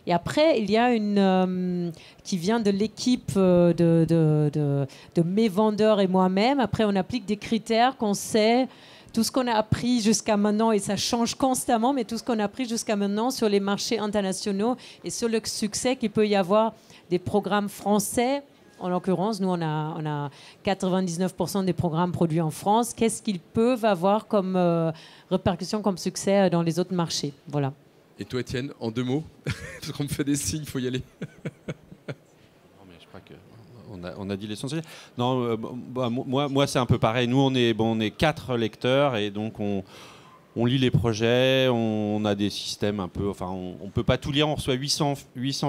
Et après, il y a une qui vient de l'équipe de mes vendeurs et moi-même. Après, on applique des critères qu'on sait, tout ce qu'on a appris jusqu'à maintenant, et ça change constamment, mais tout ce qu'on a appris jusqu'à maintenant sur les marchés internationaux et sur le succès qu'il peut y avoir des programmes français. En l'occurrence, nous, on a 99% des programmes produits en France. Qu'est-ce qu'ils peuvent avoir comme répercussion, comme succès dans les autres marchés? Voilà. Et toi, Étienne, en 2 mots? Parce qu'on me fait des signes, il faut y aller. Non, mais je crois qu'on a dit l'essentiel. Non, moi c'est un peu pareil. Nous, on est 4 lecteurs et donc on lit les projets, on a des systèmes un peu... Enfin, on ne peut pas tout lire, on reçoit 800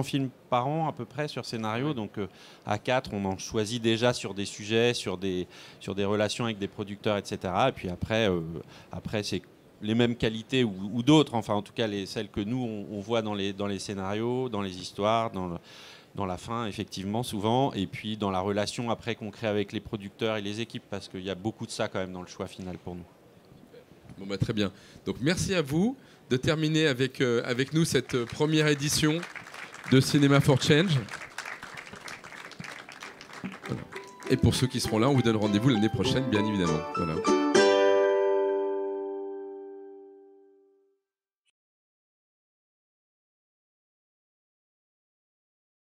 films par an à peu près sur scénario. Donc à 4, on en choisit déjà sur des sujets, sur des relations avec des producteurs, etc. Et puis après c'est les mêmes qualités ou d'autres, enfin en tout cas celles que nous on voit dans les scénarios, dans les histoires, dans la fin effectivement souvent, et puis dans la relation après qu'on crée avec les producteurs et les équipes, parce qu'il y a beaucoup de ça quand même dans le choix final pour nous. Très bien. Donc merci à vous de terminer avec nous cette première édition de Cinema for Change. Et pour ceux qui seront là, on vous donne rendez-vous l'année prochaine, bien évidemment. Voilà.